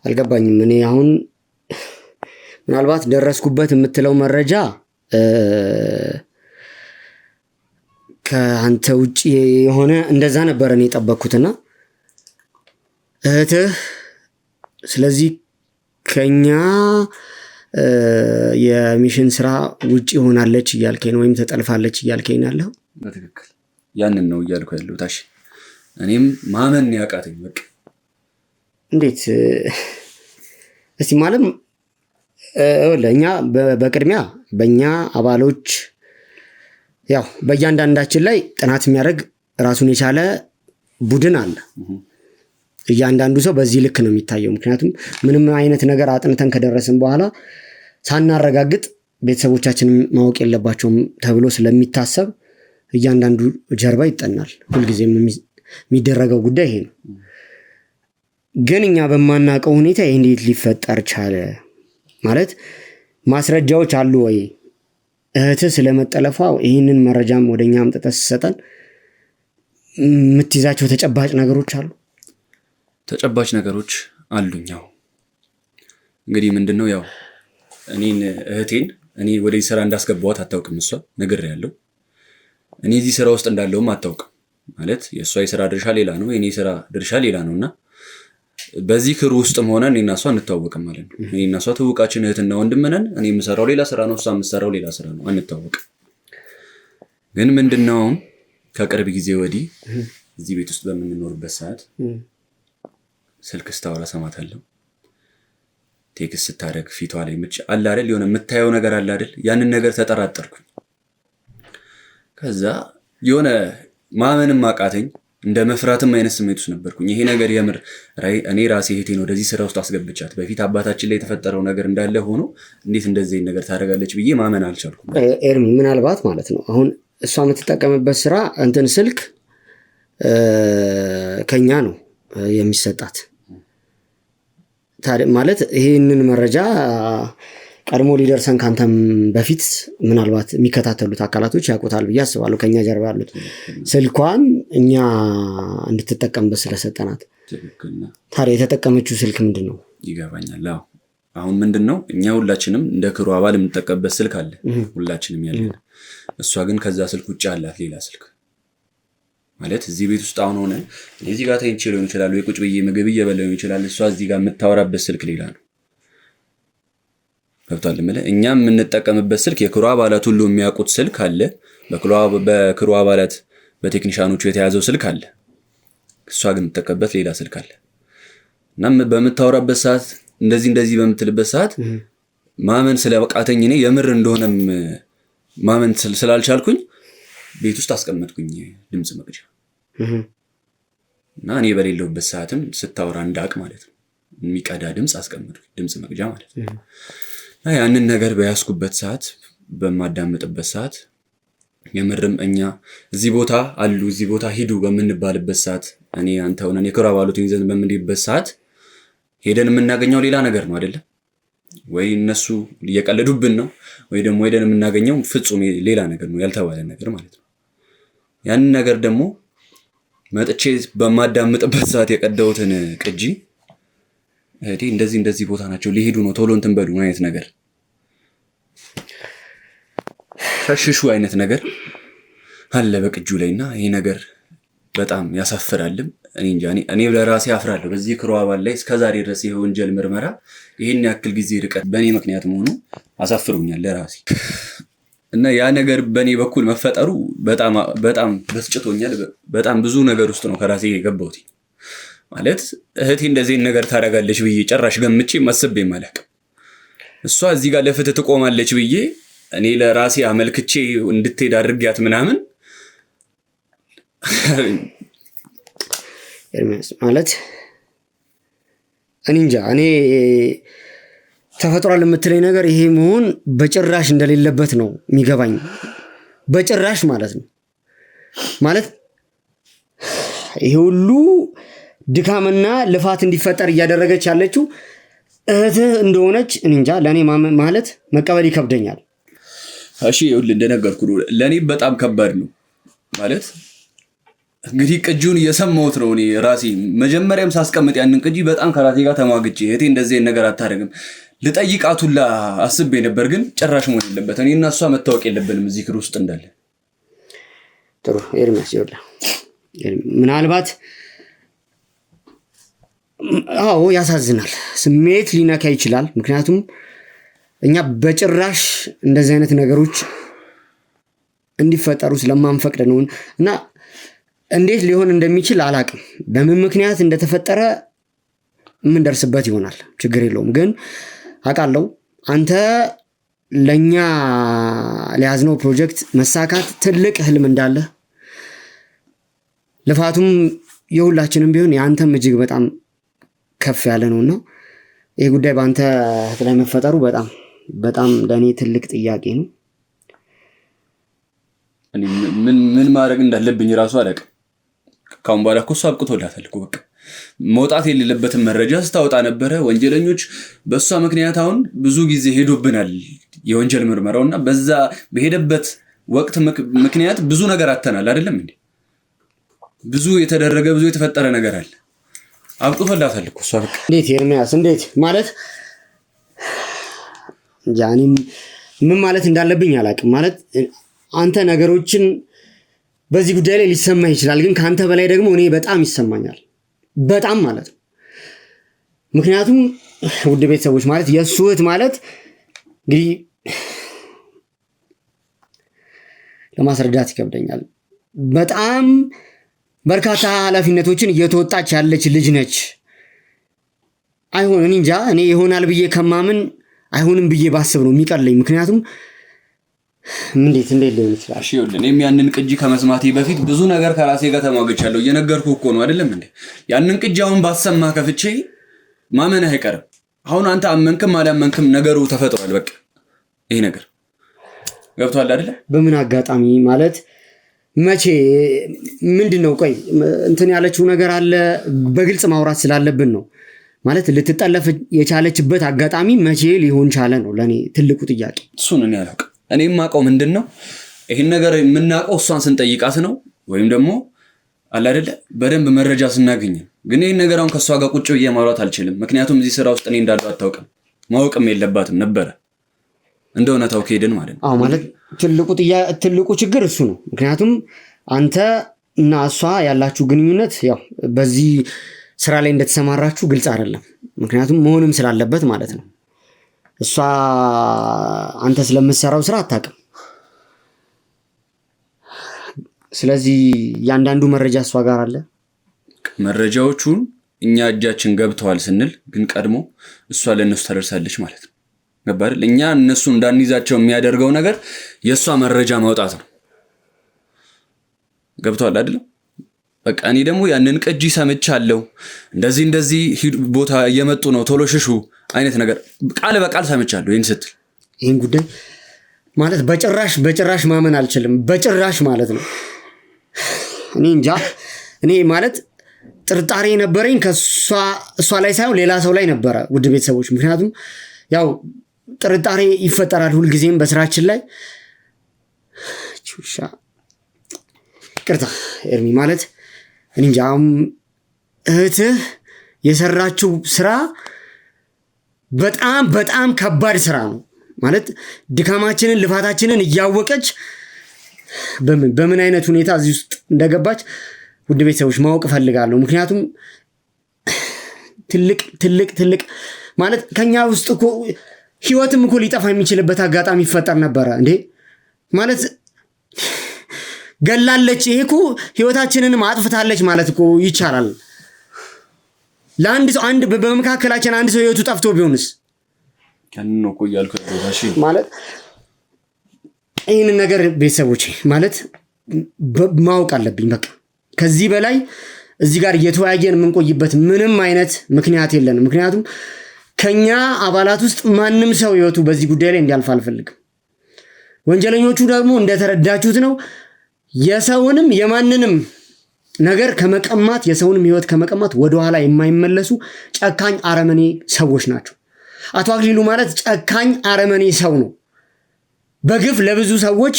አልገባኝም። እኔ አሁን ምናልባት ደረስኩበት የምትለው መረጃ ከአንተ ውጪ የሆነ እንደዛ ነበር እኔ የጠበቅኩትና እህትህ ስለዚህ ከኛ የሚሽን ስራ ውጪ ሆናለች እያልከኝ ነው ወይም ተጠልፋለች እያልከኝ ያለው? በትክክል ያንን ነው እያልኩ ያለው ታሽ እኔም ማመን ያቃተኝ በቃ እንዴት እስቲ ማለት ለኛ በቅድሚያ በእኛ አባሎች ያው በእያንዳንዳችን ላይ ጥናት የሚያደርግ ራሱን የቻለ ቡድን አለ። እያንዳንዱ ሰው በዚህ ልክ ነው የሚታየው። ምክንያቱም ምንም አይነት ነገር አጥንተን ከደረስን በኋላ ሳናረጋግጥ ቤተሰቦቻችንን ማወቅ የለባቸውም ተብሎ ስለሚታሰብ እያንዳንዱ ጀርባ ይጠናል። ሁልጊዜም የሚደረገው ጉዳይ ይሄ ነው። ግን እኛ በማናውቀው ሁኔታ ይሄ እንዴት ሊፈጠር ቻለ? ማለት ማስረጃዎች አሉ ወይ? እህትህ ስለመጠለፏ ይህንን መረጃም ወደኛ አምጥተህ ስትሰጠን የምትይዛቸው ተጨባጭ ነገሮች አሉ? ተጨባጭ ነገሮች አሉኛው። እንግዲህ ምንድነው ያው እህቴን እኔ ወደዚህ ስራ እንዳስገባዋት አታውቅም። እሷ ነግሬያለሁ። እኔ እዚህ ስራ ውስጥ እንዳለውም አታውቅም። ማለት የእሷ የስራ ድርሻ ሌላ ነው፣ የኔ ስራ ድርሻ ሌላ ነውና በዚህ ክሩ ውስጥም ሆነ እኔና እሷ እንታወቅም ማለት ነው። እኔና እሷ ትውቃችን እህትና ወንድም ነን። እኔ የምሰራው ሌላ ስራ ነው፣ እሷ የምትሰራው ሌላ ስራ ነው፣ አንታወቅም። ግን ምንድነው ከቅርብ ጊዜ ወዲህ እዚህ ቤት ውስጥ በምንኖርበት ሰዓት ስልክ ስታወራ ሰማታለሁ። ቴክስት ስታደርግ ፊቷ ላይ አለ አይደል የሆነ የምታየው ነገር አለ አይደል? ያንን ነገር ተጠራጠርኩኝ። ከዛ የሆነ ማመንም አቃተኝ፣ እንደ መፍራትም አይነት ስሜት ውስጥ ነበርኩኝ። ይሄ ነገር የምር እኔ ራሴ እህቴን ወደዚህ ስራ ውስጥ አስገብቻት በፊት አባታችን ላይ የተፈጠረው ነገር እንዳለ ሆኖ እንዴት እንደዚህ ነገር ታደርጋለች ብዬ ማመን አልቻልኩም። ኤርሚ ምናልባት ማለት ነው አሁን እሷ የምትጠቀምበት ስራ ስልክ ከኛ ነው የሚሰጣት ማለት ይህንን መረጃ ቀድሞ ሊደርሰን ካንተም በፊት ምናልባት የሚከታተሉት አካላቶች ያውቁታል ብዬ አስባለሁ። ከኛ ጀርባ ያሉት ስልኳን እኛ እንድትጠቀምበት ስለሰጠናት። ታዲያ የተጠቀመችው ስልክ ምንድን ነው? ይገባኛል። አሁን ምንድን ነው እኛ ሁላችንም እንደ ክሩ አባል የምንጠቀምበት ስልክ አለ ሁላችንም ያለን። እሷ ግን ከዛ ስልክ ውጭ አላት ሌላ ስልክ። ማለት እዚህ ቤት ውስጥ አሁን ሆነ እዚህ ጋር ተኝቼ ሊሆን ይችላል ወይ ቁጭ ብዬ ምግብ እየበላሁ ሊሆን ይችላል። እሷ እዚህ ጋር የምታወራበት ስልክ ሌላ ነው። ገብቷል ማለት እኛ የምንጠቀምበት ስልክ የክሩ አባላት ሁሉ የሚያውቁት ስልክ አለ። በክሩ አባላት በቴክኒሻኖቹ የተያዘው ስልክ አለ። እሷ ግን የምትጠቀምበት ሌላ ስልክ አለ እና በምታወራበት ሰዓት እንደዚህ በምትልበት ሰዓት ማመን ስለበቃተኝ እኔ የምር እንደሆነም ማመን ስላልቻልኩኝ ቤት ውስጥ አስቀመጥኩኝ ድምጽ መቅጃ እና እኔ በሌለውበት ሰዓትም ስታወራ እንዳቅ ማለት ነው የሚቀዳ ድምጽ አስቀመጥኩኝ ድምጽ መቅጃ ማለት ነው። እና ያንን ነገር በያዝኩበት ሰዓት በማዳመጥበት ሰዓት የምርም እኛ እዚህ ቦታ አሉ እዚህ ቦታ ሂዱ በምንባልበት ሰዓት እኔ አንተ ሆነን የክሩ አባላቱን ይዘን በምንሄድበት ሰዓት ሄደን የምናገኘው ሌላ ነገር ነው አይደለም ወይ? እነሱ እየቀለዱብን ነው ወይ ደግሞ ሄደን የምናገኘው ፍጹም ሌላ ነገር ነው፣ ያልተባለ ነገር ማለት ነው። ያንን ነገር ደግሞ መጥቼ በማዳመጥበት ሰዓት የቀዳሁትን ቅጂ እህቴ እንደዚህ ቦታ ናቸው ሊሄዱ ነው ቶሎ እንትን በሉ አይነት ነገር ሸሽሹ አይነት ነገር አለ በቅጁ ላይና ይሄ ነገር በጣም ያሳፍራልም። እኔ ለራሴ አፍራለሁ በዚህ ክሩ አባል ላይ እስከዛሬ ድረስ ይሄ ወንጀል ምርመራ ይሄን ያክል ጊዜ ርቀት በእኔ ምክንያት መሆኑ አሳፍሩኛል ለራሴ እና ያ ነገር በእኔ በኩል መፈጠሩ በጣም በስጭቶኛል። በጣም ብዙ ነገር ውስጥ ነው ከራሴ የገባሁት። ማለት እህቴ እንደዚህ ነገር ታደርጋለች ብዬ ጭራሽ ገምቼ ማሰቤ ማለቅ እሷ እዚህ ጋር ለፍትህ ትቆማለች ብዬ እኔ ለራሴ አመልክቼ እንድትሄድ አድርጊያት ምናምን ኤርሚያስ ማለት እኔ እንጃ እኔ ተፈጥሯል የምትለኝ ነገር ይሄ መሆን በጭራሽ እንደሌለበት ነው የሚገባኝ። በጭራሽ ማለት ነው። ማለት ይሄ ሁሉ ድካምና ልፋት እንዲፈጠር እያደረገች ያለችው እህትህ እንደሆነች እኔ እንጃ ለእኔ ማለት መቀበል ይከብደኛል። እሺ ይኸውልህ እንደነገርኩ ለእኔ በጣም ከባድ ነው ማለት እንግዲህ ቅጂውን እየሰማሁት ነው። እኔ ራሴ መጀመሪያም ሳስቀምጥ ያንን ቅጂ በጣም ከራሴ ጋር ተሟግጬ እህቴ እንደዚህ ነገር አታደርግም ልጠይቃት ሁላ አስቤ ነበር። ግን ጭራሽ መሆን የለበትም። እኔ እና እሷ መታወቅ የለብንም እዚህ ክር ውስጥ እንዳለ። ጥሩ ኤርሚያስ ይኸውልህ ምናልባት አዎ ያሳዝናል፣ ስሜት ሊነካ ይችላል። ምክንያቱም እኛ በጭራሽ እንደዚህ አይነት ነገሮች እንዲፈጠሩ ስለማንፈቅድ ነው እና እንዴት ሊሆን እንደሚችል አላቅም። በምን ምክንያት እንደተፈጠረ የምንደርስበት ይሆናል፣ ችግር የለውም። ግን አውቃለሁ አንተ ለኛ ለያዝነው ፕሮጀክት መሳካት ትልቅ ህልም እንዳለ፣ ልፋቱም የሁላችንም ቢሆን የአንተም እጅግ በጣም ከፍ ያለ ነውና ይሄ ጉዳይ በአንተ ላይ መፈጠሩ በጣም በጣም ለእኔ ትልቅ ጥያቄ ነው። ምን ማድረግ እንዳለብኝ ራሱ አላውቅም። ካሁን በኋላ እኮ እሱ አብቅቶላታል እኮ በቃ መውጣት የሌለበትን መረጃ ስታወጣ ነበረ። ወንጀለኞች በእሷ ምክንያት አሁን ብዙ ጊዜ ሄዶብናል የወንጀል ምርመራውና በዛ በሄደበት ወቅት ምክንያት ብዙ ነገር አተናል አይደለም እንዴ? ብዙ የተደረገ ብዙ የተፈጠረ ነገር አለ። አብቅቶላታል እኮ እሷ በቃ። እንዴት ኤርሚያስ እንዴት ማለት ጃኒ ምን ማለት እንዳለብኝ አላውቅም። ማለት አንተ ነገሮችን በዚህ ጉዳይ ላይ ሊሰማ ይችላል፣ ግን ካንተ በላይ ደግሞ እኔ በጣም ይሰማኛል። በጣም ማለት ነው። ምክንያቱም ውድ ቤተሰቦች ማለት የእሱ እህት ማለት እንግዲህ ለማስረዳት ይከብደኛል። በጣም በርካታ ኃላፊነቶችን እየተወጣች ያለች ልጅ ነች። አይሆን እንጃ እኔ ይሆናል ብዬ ከማምን አይሆንም ብዬ ባስብ ነው የሚቀለኝ። ምክንያቱም እንዴት ሊሆን ይችላል? እሺ ይኸውልህ እኔም ያንን ቅጂ ከመስማቴ በፊት ብዙ ነገር ከራሴ ጋር ተሟግቻለሁ። እየነገርኩህ እኮ ነው አይደለም እንዴ? ያንን ቅጂ አሁን ባሰማ ከፍቼ ማመን አይቀርም። አሁን አንተ አመንክም አላመንክም ነገሩ ተፈጥሯል። በቃ ይሄ ነገር ገብቷል አይደለ? በምን አጋጣሚ ማለት መቼ ምንድነው? ቆይ እንትን ያለችው ነገር አለ በግልጽ ማውራት ስላለብን ነው። ማለት ልትጠለፍ የቻለችበት አጋጣሚ መቼ ሊሆን ቻለ ነው ለኔ ትልቁ ጥያቄ። እሱን እኔ አላውቅም። እኔ የማውቀው ምንድነው ይሄን ነገር የምናውቀው እሷን ስንጠይቃት ነው ወይም ደግሞ አለ አይደለ በደንብ መረጃ ስናገኝ። ግን ይሄን ነገር አሁን ከሷ ጋር ቁጭ ብዬ ማውራት አልችልም። ምክንያቱም እዚህ ስራ ውስጥ እኔ እንዳለው አታውቅም፣ ማወቅም የለባትም ነበረ እንደሆነ ታውቅ ሄድን ማለት ነው። አዎ ማለት ትልቁ ችግር እሱ ነው። ምክንያቱም አንተ እና እሷ ያላችሁ ግንኙነት ያው በዚህ ስራ ላይ እንደተሰማራችሁ ግልጽ አይደለም። ምክንያቱም መሆንም ስላለበት ማለት ነው። እሷ አንተ ስለምትሰራው ስራ አታውቅም። ስለዚህ ያንዳንዱ መረጃ እሷ ጋር አለ። መረጃዎቹን እኛ እጃችን ገብተዋል ስንል ግን ቀድሞ እሷ ለነሱ ታደርሳለች ማለት ነው። ገባህ? እኛ እነሱ እንዳንይዛቸው የሚያደርገው ነገር የእሷ መረጃ ማውጣት ነው። ገብቷል አይደል? በቃ እኔ ደግሞ ያንን ቅጂ ሰምቻለሁ፣ እንደዚህ ቦታ እየመጡ ነው ቶሎ ሽሹ አይነት ነገር ቃል በቃል ሰምቻለሁ። ይሄን ስትል ይሄን ጉዳይ ማለት በጭራሽ ማመን አልችልም። በጭራሽ ማለት ነው። እኔ እንጃ እኔ ማለት ጥርጣሬ ነበረኝ እሷ ላይ ሳይሆን ሌላ ሰው ላይ ነበረ ውድ ቤተሰቦች። ምክንያቱም ያው ጥርጣሬ ይፈጠራል ሁልጊዜም በስራችን ላይ። ቹሻ ቅርታ ኤርሚ ማለት እኔ እንጃ እህትህ የሰራችው ስራ በጣም ከባድ ስራ ነው። ማለት ድካማችንን ልፋታችንን እያወቀች በምን አይነት ሁኔታ እዚህ ውስጥ እንደገባች ውድ ቤተሰቦች ማወቅ እፈልጋለሁ። ምክንያቱም ትልቅ ማለት ከኛ ውስጥ እኮ ህይወትም እኮ ሊጠፋ የሚችልበት አጋጣሚ ይፈጠር ነበረ እንዴ። ማለት ገላለች፣ ይሄ እኮ ህይወታችንን አጥፍታለች ማለት እኮ ይቻላል። ለአንድ ሰው በመካከላችን አንድ ሰው ህይወቱ ጠፍቶ ቢሆንስ? ከነን ነው ቆያልኩ ታሺ ማለት ይሄን ነገር ቤተሰቦቼ ማለት ማወቅ አለብኝ። በቃ ከዚህ በላይ እዚህ ጋር እየተወያየን የምንቆይበት ምንም አይነት ምክንያት የለንም። ምክንያቱም ከኛ አባላት ውስጥ ማንም ሰው ህይወቱ በዚህ ጉዳይ ላይ እንዲያልፍ አልፈልግም። ወንጀለኞቹ ደግሞ እንደተረዳችሁት ነው የሰውንም የማንንም ነገር ከመቀማት የሰውንም ህይወት ከመቀማት ወደኋላ የማይመለሱ ጨካኝ አረመኔ ሰዎች ናቸው። አቶ አክሊሉ ማለት ጨካኝ አረመኔ ሰው ነው። በግፍ ለብዙ ሰዎች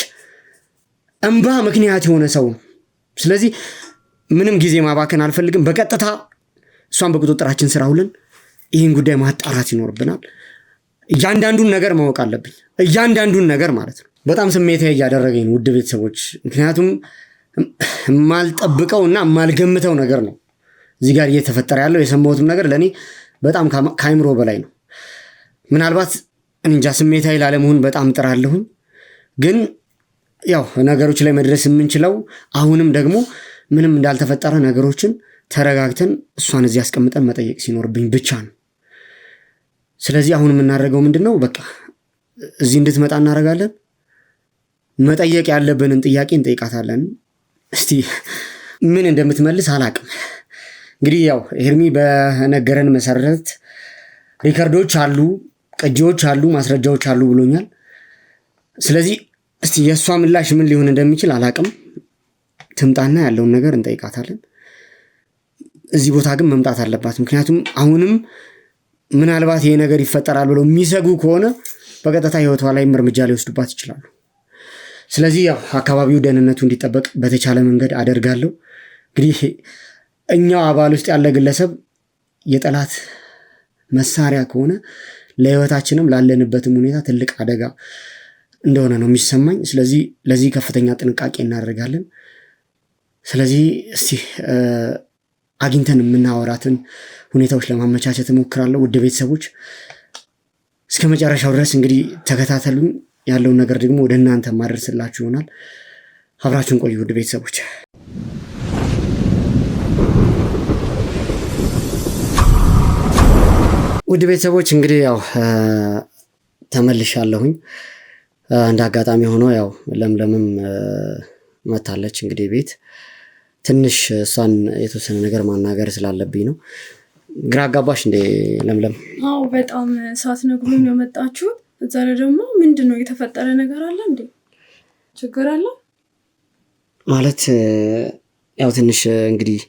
እንባ ምክንያት የሆነ ሰው ነው። ስለዚህ ምንም ጊዜ ማባከን አልፈልግም። በቀጥታ እሷን በቁጥጥራችን ስር አውለን ይህን ጉዳይ ማጣራት ይኖርብናል። እያንዳንዱን ነገር ማወቅ አለብኝ። እያንዳንዱን ነገር ማለት ነው። በጣም ስሜታዊ እያደረገኝ ነው ውድ ቤተሰቦች። ምክንያቱም የማልጠብቀው እና የማልገምተው ነገር ነው እዚህ ጋር እየተፈጠረ ያለው። የሰማሁትም ነገር ለእኔ በጣም ከአይምሮ በላይ ነው። ምናልባት እንጃ ስሜታዊ ላለመሆን በጣም ጥራለሁኝ። ግን ያው ነገሮች ላይ መድረስ የምንችለው አሁንም ደግሞ ምንም እንዳልተፈጠረ ነገሮችን ተረጋግተን እሷን እዚህ አስቀምጠን መጠየቅ ሲኖርብኝ ብቻ ነው። ስለዚህ አሁን የምናደርገው ምንድነው? በቃ እዚህ እንድትመጣ እናደርጋለን። መጠየቅ ያለብንን ጥያቄ እንጠይቃታለን። እስቲ ምን እንደምትመልስ አላቅም። እንግዲህ ያው ኤርሚ በነገረን መሰረት ሪከርዶች አሉ፣ ቅጂዎች አሉ፣ ማስረጃዎች አሉ ብሎኛል። ስለዚህ እስቲ የእሷ ምላሽ ምን ሊሆን እንደሚችል አላቅም። ትምጣና ያለውን ነገር እንጠይቃታለን። እዚህ ቦታ ግን መምጣት አለባት። ምክንያቱም አሁንም ምናልባት ይሄ ነገር ይፈጠራል ብለው የሚሰጉ ከሆነ በቀጥታ ህይወቷ ላይ እርምጃ ሊወስዱባት ይችላሉ። ስለዚህ ያው አካባቢው ደህንነቱ እንዲጠበቅ በተቻለ መንገድ አደርጋለሁ። እንግዲህ እኛው አባል ውስጥ ያለ ግለሰብ የጠላት መሳሪያ ከሆነ ለህይወታችንም ላለንበትም ሁኔታ ትልቅ አደጋ እንደሆነ ነው የሚሰማኝ። ስለዚህ ለዚህ ከፍተኛ ጥንቃቄ እናደርጋለን። ስለዚህ እስቲ አግኝተን የምናወራትን ሁኔታዎች ለማመቻቸት እሞክራለሁ። ውድ ቤተሰቦች እስከ መጨረሻው ድረስ እንግዲህ ተከታተሉኝ። ያለውን ነገር ደግሞ ወደ እናንተ ማድረስላችሁ ይሆናል። አብራችሁን ቆዩ ውድ ቤተሰቦች። ውድ ቤተሰቦች እንግዲህ ያው ተመልሻለሁኝ። እንደ አጋጣሚ ሆኖ ያው ለምለምም መታለች። እንግዲህ ቤት ትንሽ እሷን የተወሰነ ነገር ማናገር ስላለብኝ ነው። ግራ አጋባሽ እንዴ ለምለም? አዎ በጣም ሳትነግሩኝ ነው የመጣችሁት። እዛ ላይ ደግሞ ምንድን ነው የተፈጠረ ነገር አለ እንዴ? ችግር አለ ማለት ያው ትንሽ እንግዲህ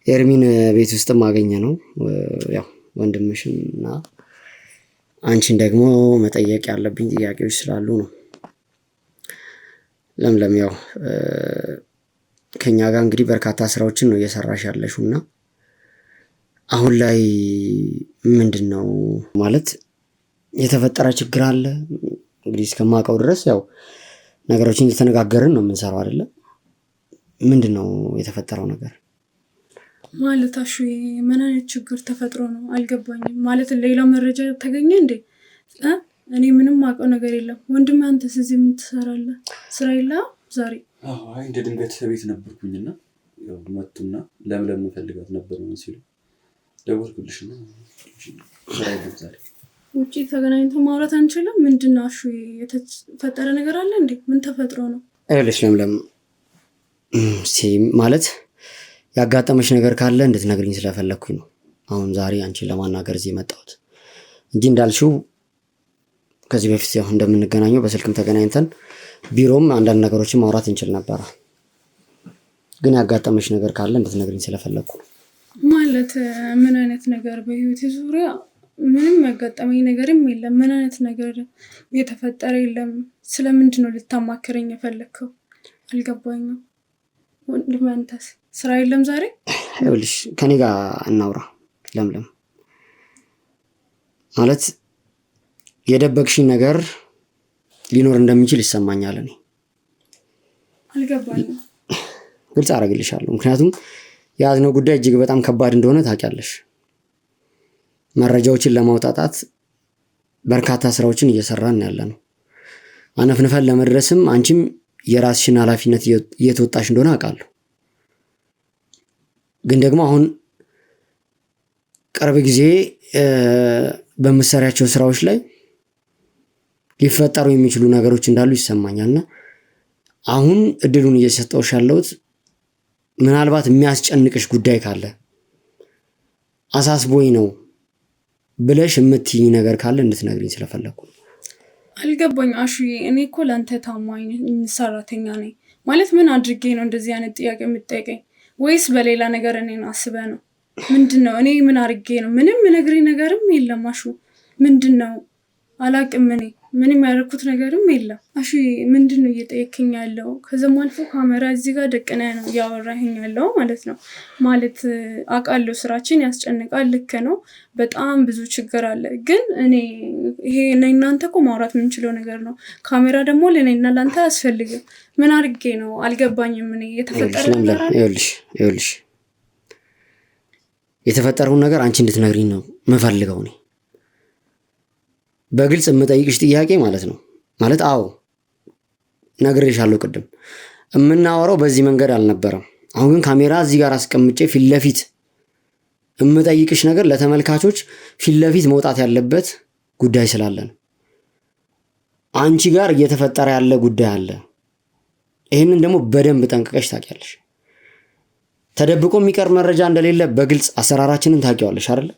ኤርሚን ቤት ውስጥ ማገኘ ነው ያው ወንድምሽን እና አንቺን ደግሞ መጠየቅ ያለብኝ ጥያቄዎች ስላሉ ነው። ለምለም ያው ከኛ ጋር እንግዲህ በርካታ ስራዎችን ነው እየሰራሽ ያለሽው እና አሁን ላይ ምንድነው ማለት የተፈጠረ ችግር አለ? እንግዲህ እስከማውቀው ድረስ ያው ነገሮችን እየተነጋገርን ነው የምንሰራው አይደለ? ምንድነው የተፈጠረው ነገር? ማለት አሹ ምን አይነት ችግር ተፈጥሮ ነው አልገባኝም። ማለት ሌላ መረጃ ተገኘ እንዴ? እኔ ምንም አውቀው ነገር የለም። ወንድም አንተስ እዚህ ምን ትሰራለህ? ስራ የለም ዛሬ? አይ እንደ ድንገት ቤት ነበርኩኝና ያው መጡና ለምለም ፈልጋት ነበር ነው ሲሉ ደወልኩልሽና ስራ የለም ዛሬ ውጪ ተገናኝተን ማውራት አንችልም? ምንድነው አሹ የተፈጠረ ነገር አለ እንዴ? ምን ተፈጥሮ ነው? አይልሽ ለምለም ማለት ያጋጠመሽ ነገር ካለ እንድትነግሪኝ ስለፈለኩኝ ነው አሁን ዛሬ አንቺን ለማናገር እዚህ መጣሁት እንጂ እንዳልሽው ከዚህ በፊት ያው እንደምንገናኘው በስልክም ተገናኝተን ቢሮም አንዳንድ ነገሮችን ማውራት እንችል ነበር። ግን ያጋጠመሽ ነገር ካለ እንድትነግሪኝ ስለፈለኩ ነው። ማለት ምን አይነት ነገር? በህይወቴ ዙሪያ ምንም ያጋጠመኝ ነገርም የለም። ምን አይነት ነገር የተፈጠረ የለም። ስለምንድን ነው ልታማክረኝ የፈለከው? አልገባኝም። ወንድም አንተስ ስራ የለም ዛሬ? ይኸውልሽ ከኔ ጋር እናውራ ለምለም። ማለት የደበቅሽኝ ነገር ሊኖር እንደሚችል ይሰማኛል። እኔ አልገባኝም። ግልጽ አደርግልሻለሁ። ምክንያቱም የያዝነው ጉዳይ እጅግ በጣም ከባድ እንደሆነ ታውቂያለሽ። መረጃዎችን ለማውጣጣት በርካታ ስራዎችን እየሰራን ያለ ነው። አነፍንፈን ለመድረስም አንቺም የራስሽን ኃላፊነት እየተወጣሽ እንደሆነ አውቃለሁ። ግን ደግሞ አሁን ቅርብ ጊዜ በመሰሪያቸው ስራዎች ላይ ሊፈጠሩ የሚችሉ ነገሮች እንዳሉ ይሰማኛልና አሁን እድሉን እየሰጠሁሽ ያለሁት ምናልባት የሚያስጨንቅሽ ጉዳይ ካለ አሳስቦኝ ነው ብለሽ የምትይኝ ነገር ካለ እንድትነግሪኝ ስለፈለኩ። አልገባኝ አሹዬ። እኔ እኮ ለአንተ ታማኝ ሰራተኛ ነኝ ማለት ምን አድርጌ ነው እንደዚህ አይነት ጥያቄ የምትጠይቀኝ? ወይስ በሌላ ነገር እኔን አስበህ ነው? ምንድነው? እኔ ምን አድርጌ ነው? ምንም ነግሬ ነገርም የለም አሹ። ምንድነው? አላቅም። እኔ ምንም ያደረኩት ነገርም የለም አሹ። ምንድነው እየጠየቅኝ ያለው? ከዛም አልፎ ካሜራ እዚህ ጋር ደቅነህ ነው እያወራኸኝ ያለው ማለት ነው። ማለት አውቃለሁ ስራችን ያስጨንቃል፣ ልክ ነው። በጣም ብዙ ችግር አለ። ግን እኔ ይሄ እናንተ እኮ ማውራት የምንችለው ነገር ነው። ካሜራ ደግሞ ለእኔና ለአንተ አያስፈልግም። ምን አድርጌ ነው? አልገባኝም። እኔ የተፈጠረ ነገር አለ። ይኸውልሽ የተፈጠረውን ነገር አንቺ እንድትነግሪኝ ነው የምፈልገው። እኔ በግልጽ የምጠይቅሽ ጥያቄ ማለት ነው። ማለት አዎ ነግሬሻለሁ ቅድም። የምናወራው በዚህ መንገድ አልነበረም። አሁን ግን ካሜራ እዚህ ጋር አስቀምጬ ፊት ለፊት የምጠይቅሽ ነገር ለተመልካቾች ፊት ለፊት መውጣት ያለበት ጉዳይ ስላለ ነው። አንቺ ጋር እየተፈጠረ ያለ ጉዳይ አለ። ይህንን ደግሞ በደንብ ጠንቅቀሽ ታውቂያለሽ። ተደብቆ የሚቀር መረጃ እንደሌለ በግልጽ አሰራራችንን ታውቂዋለሽ አይደል?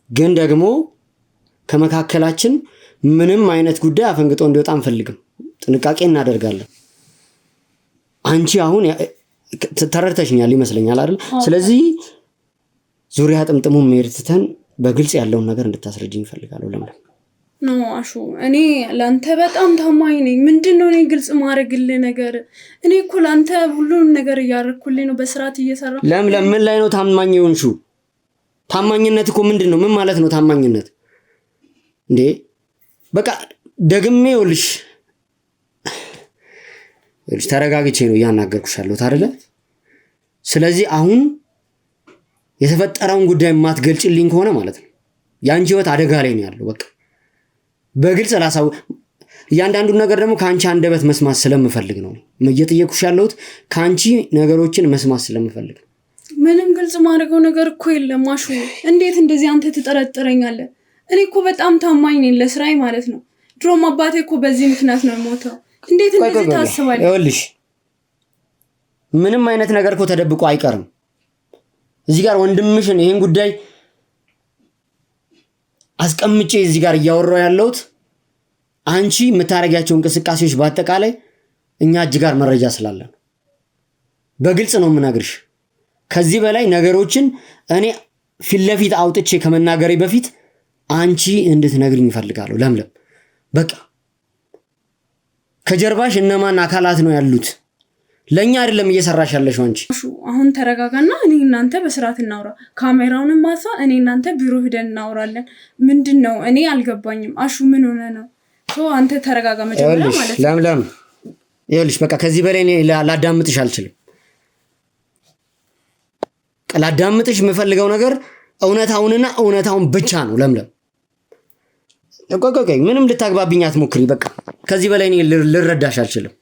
ግን ደግሞ ከመካከላችን ምንም አይነት ጉዳይ አፈንግጦ እንዲወጣ አንፈልግም። ጥንቃቄ እናደርጋለን። አንቺ አሁን ተረድተሽኛል ይመስለኛል አይደል? ስለዚህ ዙሪያ ጥምጥሙን መሄድ ትተን በግልጽ ያለውን ነገር እንድታስረጅኝ እፈልጋለሁ። ለምለም ኖ አሹ፣ እኔ ለአንተ በጣም ታማኝ ነኝ። ምንድነው እኔ ግልጽ ማድረግልህ ነገር? እኔ እኮ ለአንተ ሁሉንም ነገር እያደረኩልህ ነው፣ በስርዓት እየሰራሁ። ለምለም ምን ላይ ነው ታማኝ የሆንሽው? ታማኝነት እኮ ምንድን ነው? ምን ማለት ነው ታማኝነት እንዴ? በቃ ደግሜ ይኸውልሽ ተረጋግቼ ነው እያናገርኩሽ ያለሁት አይደለ? ስለዚህ አሁን የተፈጠረውን ጉዳይ የማትገልጭልኝ ከሆነ ማለት ነው የአንቺ ህይወት አደጋ ላይ ነው ያለው። በቃ በግልጽ ላሳው እያንዳንዱን ነገር ደግሞ ከአንቺ አንደበት መስማት ስለምፈልግ ነው እየጠየኩሽ ያለሁት። ከአንቺ ነገሮችን መስማት ስለምፈልግ። ምንም ግልጽ ማድረገው ነገር እኮ የለም አሹ። እንዴት እንደዚህ አንተ ትጠረጥረኛለህ? እኔ እኮ በጣም ታማኝ ነኝ ለስራዬ ማለት ነው። ድሮም አባቴ እኮ በዚህ ምክንያት ነው የሞተው። እንዴት እንደዚህ ታስባለህ? ይኸውልሽ ምንም አይነት ነገር እኮ ተደብቆ አይቀርም። እዚህ ጋር ወንድምሽን ይሄን ጉዳይ አስቀምጬ እዚህ ጋር እያወራሁ ያለሁት አንቺ የምታረጋቸው እንቅስቃሴዎች በአጠቃላይ እኛ እጅ ጋር መረጃ ስላለ ነው። በግልጽ ነው የምነግርሽ። ከዚህ በላይ ነገሮችን እኔ ፊት ለፊት አውጥቼ ከመናገሬ በፊት አንቺ እንድትነግሪኝ እፈልጋለሁ። ለምለም በቃ ከጀርባሽ እነማን አካላት ነው ያሉት? ለኛ አይደለም እየሰራሽ ያለሽው አንቺ። አሁን ተረጋጋና እኔ እናንተ በስርዓት እናውራ። ካሜራውንም ማሳ እኔ እናንተ ቢሮ ሄደን እናውራለን። ምንድነው? እኔ አልገባኝም። አሹ ምን ሆነ ነው? አንተ ተረጋጋ መጀመሪያ ማለት ነው። ለምለም ይኸውልሽ በቃ ከዚህ በላይ እኔ ላዳምጥሽ አልችልም። ላዳምጥሽ የምፈልገው ነገር እውነታውን ብቻ ነው። ለምለም ቆይ ምንም ልታግባብኝ አትሞክሪ። በቃ ከዚህ በላይ እኔ ልረዳሽ አልችልም።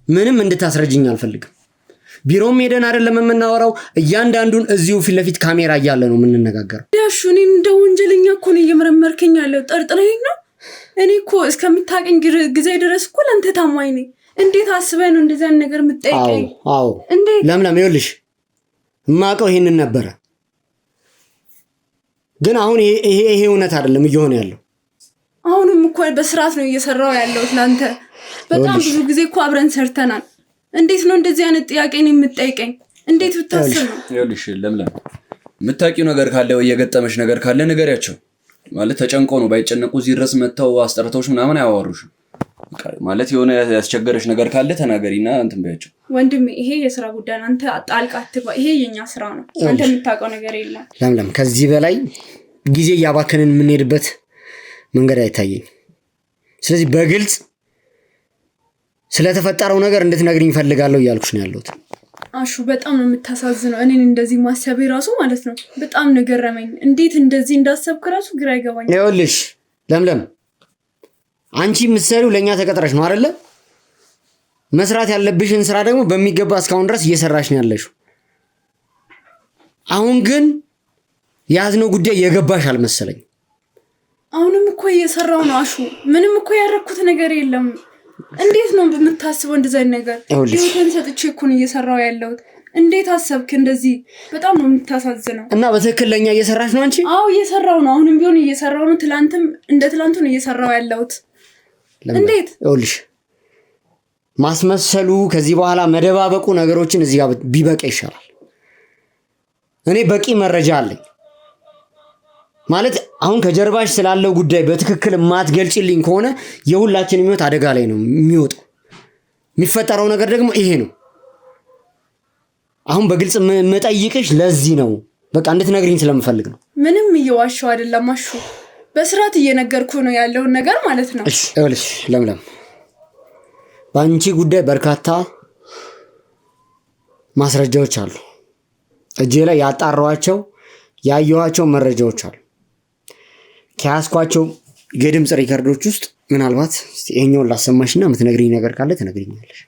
ምንም እንድታስረጅኝ አልፈልግም። ቢሮም ሄደን አይደለም የምናወራው፣ እያንዳንዱን እዚሁ ፊት ለፊት ካሜራ እያለ ነው የምንነጋገረው። ዳሹ እኔ እንደ ወንጀለኛ እኮ ነው እየመረመርከኝ ያለው። ጠርጥረኸኝ ነው? እኔ እኮ እስከምታውቀኝ ጊዜ ድረስ እኮ ለአንተ ታማኝ ነኝ። እንዴት አስበህ ነው እንደዚህ አይነት ነገር የምትጠይቀኝ? አዎ ለምለም ይኸውልሽ የማውቀው ይሄንን ነበረ። ግን አሁን ይሄ እውነት አይደለም እየሆነ ያለው። አሁንም እኮ በስርዓት ነው እየሰራው ያለው ለአንተ። በጣም ብዙ ጊዜ እኮ አብረን ሰርተናል። እንዴት ነው እንደዚህ አይነት ጥያቄን የምትጠይቀኝ? እንዴት ብታስብ ነው? ይኸውልሽ ለምለም የምታውቂው ነገር ካለ ወይ የገጠመሽ ነገር ካለ ንገሪያቸው። ማለት ተጨንቆ ነው፣ ባይጨነቁ እዚህ ድረስ መጥተው አስጠርተውሽ ምናምን አያወሩሽም። ማለት የሆነ ያስቸገረሽ ነገር ካለ ተናገሪና እንትን በያቸው። ወንድሜ ይሄ የስራ ጉዳይ አንተ ጣልቃ አትግባ። ይሄ የኛ ስራ ነው። አንተ የምታውቀው ነገር የለም። ለምለም ከዚህ በላይ ጊዜ እያባከንን የምንሄድበት መንገድ አይታየኝ። ስለዚህ በግልጽ ስለተፈጠረው ነገር እንድትነግሪኝ እፈልጋለሁ እያልኩሽ ነው ያለሁት። አሹ በጣም ነው የምታሳዝነው። እኔን እንደዚህ ማሰቤ ራሱ ማለት ነው በጣም ነገረመኝ። እንዴት እንደዚህ እንዳሰብክ ራሱ ግራ ይገባኝ። ይኸውልሽ ለምለም አንቺ የምትሰሪው ለእኛ ተቀጥረሽ ነው አይደለ? መስራት ያለብሽን ስራ ደግሞ በሚገባ እስካሁን ድረስ እየሰራሽ ነው ያለሽው። አሁን ግን ያዝነው ጉዳይ የገባሽ አልመሰለኝ። አሁንም እኮ እየሰራው ነው አሹ። ምንም እኮ ያደረኩት ነገር የለም። እንዴት ነው በምታስበው እንደዛ ነገር? ህይወቴን ሰጥቼ እኮ ነው እየሰራው ያለሁት። እንዴት አሰብክ እንደዚህ? በጣም ነው የምታሳዝነው። እና በትክክል ለኛ እየሰራሽ ነው አንቺ? አዎ እየሰራው ነው። አሁንም ቢሆን እየሰራው ነው። ትላንትም እንደ ትላንቱ ነው እየሰራው ያለሁት። እንዴት? ይኸውልሽ ማስመሰሉ ከዚህ በኋላ መደባበቁ ነገሮችን እዚህ ጋር ቢበቃ ይሻላል። እኔ በቂ መረጃ አለኝ ማለት አሁን ከጀርባሽ ስላለው ጉዳይ በትክክል ማትገልጪልኝ ከሆነ የሁላችንም ህይወት አደጋ ላይ ነው የሚወጣው። የሚፈጠረው ነገር ደግሞ ይሄ ነው። አሁን በግልጽ መጠይቅሽ ለዚህ ነው፣ በቃ እንድትነግሪኝ ስለምፈልግ ነው። ምንም እየዋሸው አይደለም አሹ፣ በስርዓት እየነገርኩ ነው ያለውን ነገር ማለት ነው። እሺ ይኸውልሽ ለምለም፣ በአንቺ ጉዳይ በርካታ ማስረጃዎች አሉ። እጄ ላይ ያጣራኋቸው ያየኋቸው መረጃዎች አሉ። ከያዝኳቸው የድምፅ ሪከርዶች ውስጥ ምናልባት ይሄኛውን ላሰማሽና የምትነግሪኝ ነገር ካለ ትነግሪኛለሽ።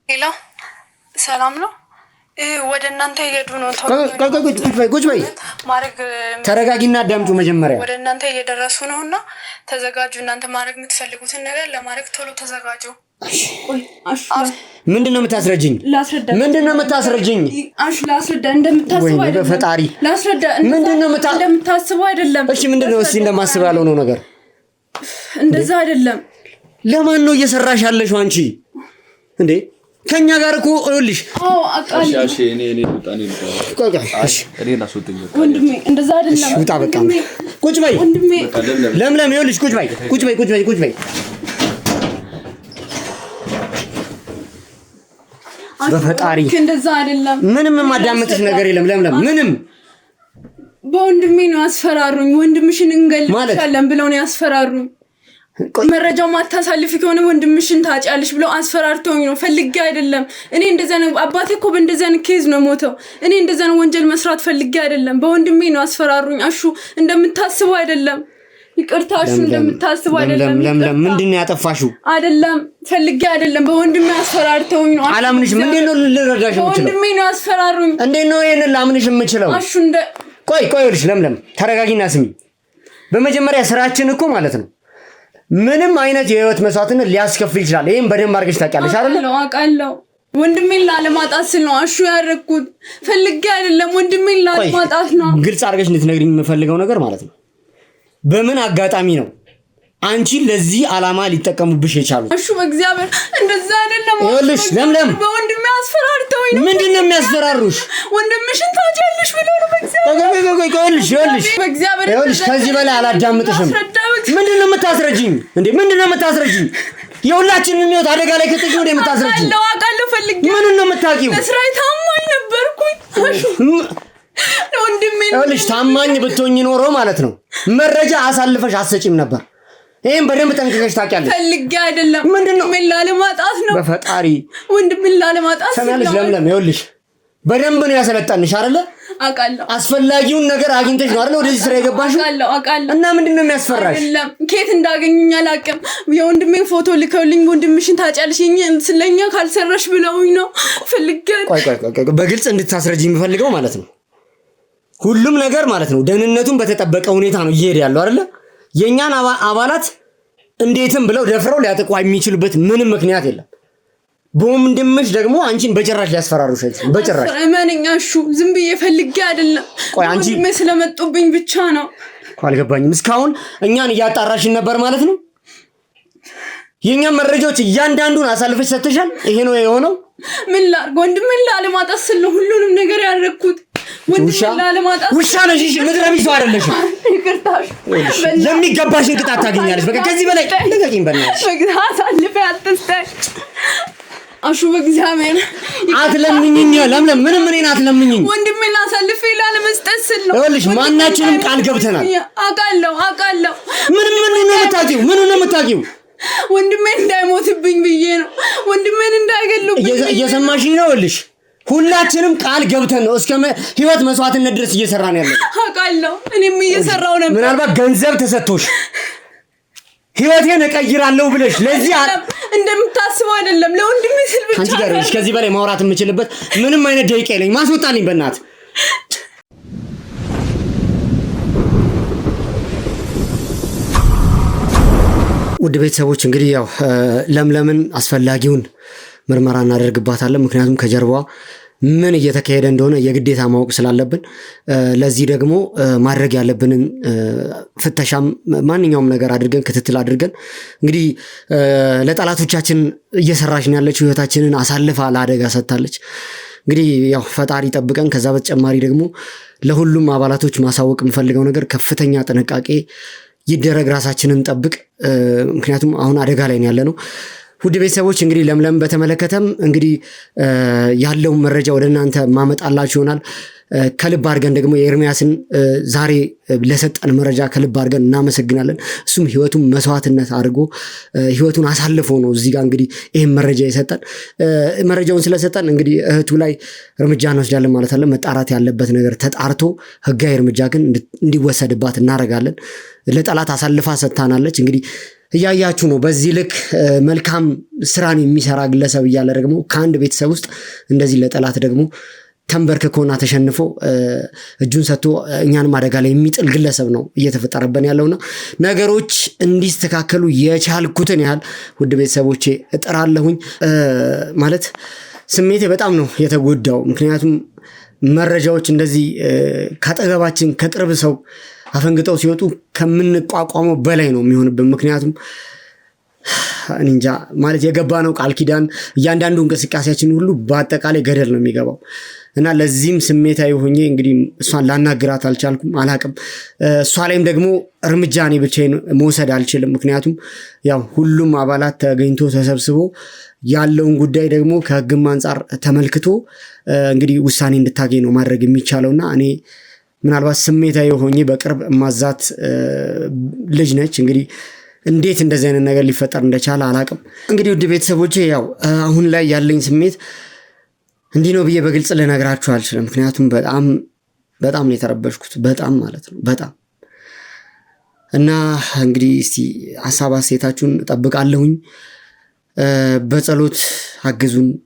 ሄሎ ሰላም ነው? ወደ እናንተ እየሄዱ ነው። ቁጭ በይ፣ ተረጋጊና አዳምጪ መጀመሪያ። ወደ እናንተ እየደረሱ ነው እና ተዘጋጁ። እናንተ ማድረግ የምትፈልጉትን ነገር ለማድረግ ቶሎ ተዘጋጁ። ምንድነው የምታስረጅኝ? ምንድነው የምታስረጅኝ? አሽ ላስረዳ። እንደምታስበው አይደለም። በፈጣሪ ላስረዳ። ምንድነው እንደምታስበው አይደለም። እሺ ምንድነው? እስቲ እንደማስበው ያለው ነው ነገር። እንደዛ አይደለም። ለማን ነው እየሰራሽ ያለሽው አንቺ እንዴ? ከኛ ጋር እኮ ይኸውልሽ። አዎ አቃል እሺ እኔ በጣም እኔ ላስወጥኝ። ወንድሜ እንደዛ አይደለም። ውጣ በቃ። ቁጭ በይ ለምለም፣ ይኸውልሽ ቁጭ በይ፣ ቁጭ በይ፣ ቁጭ በይ፣ ቁጭ በይ። በፈጣሪ እንደዛ አይደለም። ምንም የማዳምጥሽ ነገር የለም ለምለም። ምንም በወንድሜ ነው ያስፈራሩኝ። ወንድምሽን እንገልሻለን ብለው ነው ያስፈራሩኝ። መረጃው ማታሳልፊ ከሆነ ወንድምሽን ታጫለሽ ብለው አስፈራርተውኝ ነው። ፈልጌ አይደለም። እኔ እንደዛ ነው። አባቴ እኮ በእንደዛ ነው ኬዝ ነው ሞተው። እኔ እንደዛ ነው ወንጀል መስራት ፈልጌ አይደለም። በወንድሜ ነው አስፈራሩኝ። አሹ እንደምታስበው አይደለም። ይቅርታ አሹ፣ እንደምታስበው አይደለም። ለምለም ምንድነው ያጠፋሽው? አይደለም ፈልጌ አይደለም። በወንድሜ አስፈራርተውኝ ነው። አላምንሽም። እንዴት ነው ልረዳሽ የምችለው? በወንድሜ ነው ያስፈራሩኝ። እንዴት ነው ይሄንን ላምንሽ የምችለው? አሹ ቆይ ይኸውልሽ ለምለም ተረጋጊና ስሚ። በመጀመሪያ ስራችን እኮ ማለት ነው ምንም አይነት የህይወት መስዋዕትነት ሊያስከፍል ይችላል። ይሄን በደንብ አድርገሽ ታውቂያለሽ አይደል? አውቃለሁ። ወንድሜን ላለማጣት ስል ነው አሹ ያደረኩት። ፈልጌ አይደለም። ወንድሜን ላለማጣት ነው። ግልጽ አድርገሽ እንድትነግሪኝ የምፈልገው ነገር ማለት ነው በምን አጋጣሚ ነው አንቺ ለዚህ አላማ ሊጠቀሙብሽ የቻሉ? አሹ በእግዚአብሔር እንደዛ አይደለም። ይኸውልሽ ለምለም በወንድሜ አስፈራርተውኝ ነው። ምንድነው የሚያስፈራሩሽ? ወንድምሽን ታጫለሽ ብለው ነው። በእግዚአብሔር ይኸውልሽ ከዚህ በላይ አላዳምጥሽም። ምንድነው የምታስረጂኝ እንዴ? ምንድነው የምታስረጂኝ? የሁላችንን ህይወት አደጋ ላይ ከተሽ ወደ የምታስረጂኝ? አውቃለሁ ፈልጌ። ምኑን ነው የምታውቂው? ለስራዬ ታማኝ ነበርኩኝ። ወንድሜ ይኸውልሽ ታማኝ ብትሆኚ ኖሮ ማለት ነው መረጃ አሳልፈሽ አትሰጪም ነበር። ይሄን በደንብ ጠንቅቀሽ ታውቂያለሽ። ፈልጌ አይደለም። ወንድሜን ላለማጣት ነው። በፈጣሪ ወንድሜን ላለማጣት ሰማልሽ ለምለም። ይኸውልሽ በደንብ ነው ያሰለጠንሽ አይደለ? አውቃለሁ። አስፈላጊውን ነገር አግኝተሽ ነው አይደል ወደዚህ ስራ የገባሽው? አውቃለሁ። እና ምንድነው የሚያስፈራሽ? አይደለም ኬት እንዳገኙኝ አላውቅም። የወንድሜን ፎቶ ልከውልኝ ወንድምሽን ታጫልሽኝ ስለኛ ካልሰራሽ ብለውኝ ነው። ፈልጌ ቆይ በግልጽ እንድታስረጂ የምፈልገው ማለት ነው ሁሉም ነገር ማለት ነው ደህንነቱን በተጠበቀ ሁኔታ ነው እየሄደ ያለው አይደለ? የኛን አባላት እንዴትም ብለው ደፍረው ሊያጠቁ የሚችሉበት ምንም ምክንያት የለም። በወንድምሽ ደግሞ አንቺን በጭራሽ ሊያስፈራሩሽ አይችልም። በጭራሽ እመነኛሹ ዝም ብዬ ፈልጌ አይደለም። ቆይ አንቺ ስለመጡብኝ ብቻ ነው። አልገባኝም። እስካሁን እኛን እያጣራሽን ነበር ማለት ነው? የኛን መረጃዎች እያንዳንዱን አሳልፈሽ ሰጥተሻል? ይሄ ነው የሆነው? ምን ላድርግ? ወንድሜን ላለማጣት ስል ነው ሁሉንም ነገር ያደረኩት። ወንድሜን ላለማጣት ውሻ ነሽ። እሺ ምድረ ቢሱ አይደለሽም። ይቅርታሽ። የሚገባሽን ቅጣት ታገኛለሽ። በቃ ከዚህ በላይ ለቀቂኝ በእናትሽ። አሳልፈ አትስጠኝ አሹ። በእግዚአብሔር አትለምኝኝ ለምለም። ምንም እኔን አትለምኝኝ። ወንድሜን አሳልፈ ላለመስጠት ስል ነው። ይኸውልሽ ማናችንም ቃል ገብተናል። አውቃለሁ። ምንም ነው የምታውቂው? ወንድሜን እንዳይሞትብኝ ብዬ ነው። ወንድሜን እንዳይገሉብኝ እየሰማሽኝ ነው? ይኸውልሽ ሁላችንም ቃል ገብተን ነው እስከ ህይወት መስዋዕትነት ድረስ እየሰራን ያለው። አውቃለሁ። እኔም እየሰራው ነበር። ምናልባት ገንዘብ ተሰጥቶሽ ህይወቴን እቀይራለሁ ብለሽ ለዚህ እንደምታስበው አይደለም። ለወንድሜ ስል ብቻ አንቺ ጋር ከዚህ በላይ ማውራት የምችልበት ምንም አይነት ደቂቃ የለኝም። ማስወጣልኝ በእናትህ። ውድ ቤተሰቦች እንግዲህ ያው ለምለምን አስፈላጊውን ምርመራ እናደርግባታለን። ምክንያቱም ከጀርባዋ ምን እየተካሄደ እንደሆነ የግዴታ ማወቅ ስላለብን ለዚህ ደግሞ ማድረግ ያለብንን ፍተሻም ማንኛውም ነገር አድርገን ክትትል አድርገን እንግዲህ ለጠላቶቻችን እየሰራች ነው ያለችው። ህይወታችንን አሳልፋ ለአደጋ ሰጥታለች። እንግዲህ ያው ፈጣሪ ጠብቀን። ከዛ በተጨማሪ ደግሞ ለሁሉም አባላቶች ማሳወቅ የምፈልገው ነገር ከፍተኛ ጥንቃቄ ይደረግ፣ ራሳችንን ጠብቅ። ምክንያቱም አሁን አደጋ ላይ ነው ያለነው። ውድ ቤተሰቦች እንግዲህ ለምለም በተመለከተም እንግዲህ ያለውን መረጃ ወደ እናንተ ማመጣላችሁ ይሆናል። ከልብ አድርገን ደግሞ የኤርሚያስን ዛሬ ለሰጠን መረጃ ከልብ አድርገን እናመሰግናለን። እሱም ህይወቱን መስዋዕትነት አድርጎ ህይወቱን አሳልፎ ነው እዚህ ጋር እንግዲህ ይህን መረጃ የሰጠን። መረጃውን ስለሰጠን እንግዲህ እህቱ ላይ እርምጃ እንወስዳለን ማለት አለ። መጣራት ያለበት ነገር ተጣርቶ ህጋዊ እርምጃ ግን እንዲወሰድባት እናደርጋለን። ለጠላት አሳልፋ ሰጥታናለች። እንግዲህ እያያችሁ ነው። በዚህ ልክ መልካም ስራን የሚሰራ ግለሰብ እያለ ደግሞ ከአንድ ቤተሰብ ውስጥ እንደዚህ ለጠላት ደግሞ ተንበርክኮና ተሸንፎ እጁን ሰጥቶ እኛንም አደጋ ላይ የሚጥል ግለሰብ ነው እየተፈጠረብን ያለውና ነገሮች እንዲስተካከሉ የቻልኩትን ያህል ውድ ቤተሰቦቼ እጥራለሁኝ። ማለት ስሜቴ በጣም ነው የተጎዳው። ምክንያቱም መረጃዎች እንደዚህ ከአጠገባችን ከቅርብ ሰው አፈንግጠው ሲወጡ ከምንቋቋመው በላይ ነው የሚሆንብን። ምክንያቱም እንጃ ማለት የገባ ነው ቃል ኪዳን እያንዳንዱ እንቅስቃሴያችን ሁሉ በአጠቃላይ ገደል ነው የሚገባው እና ለዚህም ስሜታዊ ሆኜ እንግዲህ እሷን ላናግራት አልቻልኩም። አላቅም እሷ ላይም ደግሞ እርምጃ እኔ ብቻዬን መውሰድ አልችልም። ምክንያቱም ያው ሁሉም አባላት ተገኝቶ ተሰብስቦ ያለውን ጉዳይ ደግሞ ከህግም አንጻር ተመልክቶ እንግዲህ ውሳኔ እንድታገኝ ነው ማድረግ የሚቻለውና እኔ ምናልባት ስሜታዊ ሆኜ በቅርብ ማዛት ልጅ ነች። እንግዲህ እንዴት እንደዚህ አይነት ነገር ሊፈጠር እንደቻለ አላቅም። እንግዲህ ውድ ቤተሰቦቼ ያው አሁን ላይ ያለኝ ስሜት እንዲህ ነው ብዬ በግልጽ ልነግራችሁ አልችልም። ምክንያቱም በጣም ነው የተረበሽኩት። በጣም ማለት ነው በጣም እና እንግዲህ እስቲ ሀሳብ አስተያየታችሁን እጠብቃለሁኝ። በጸሎት አግዙን።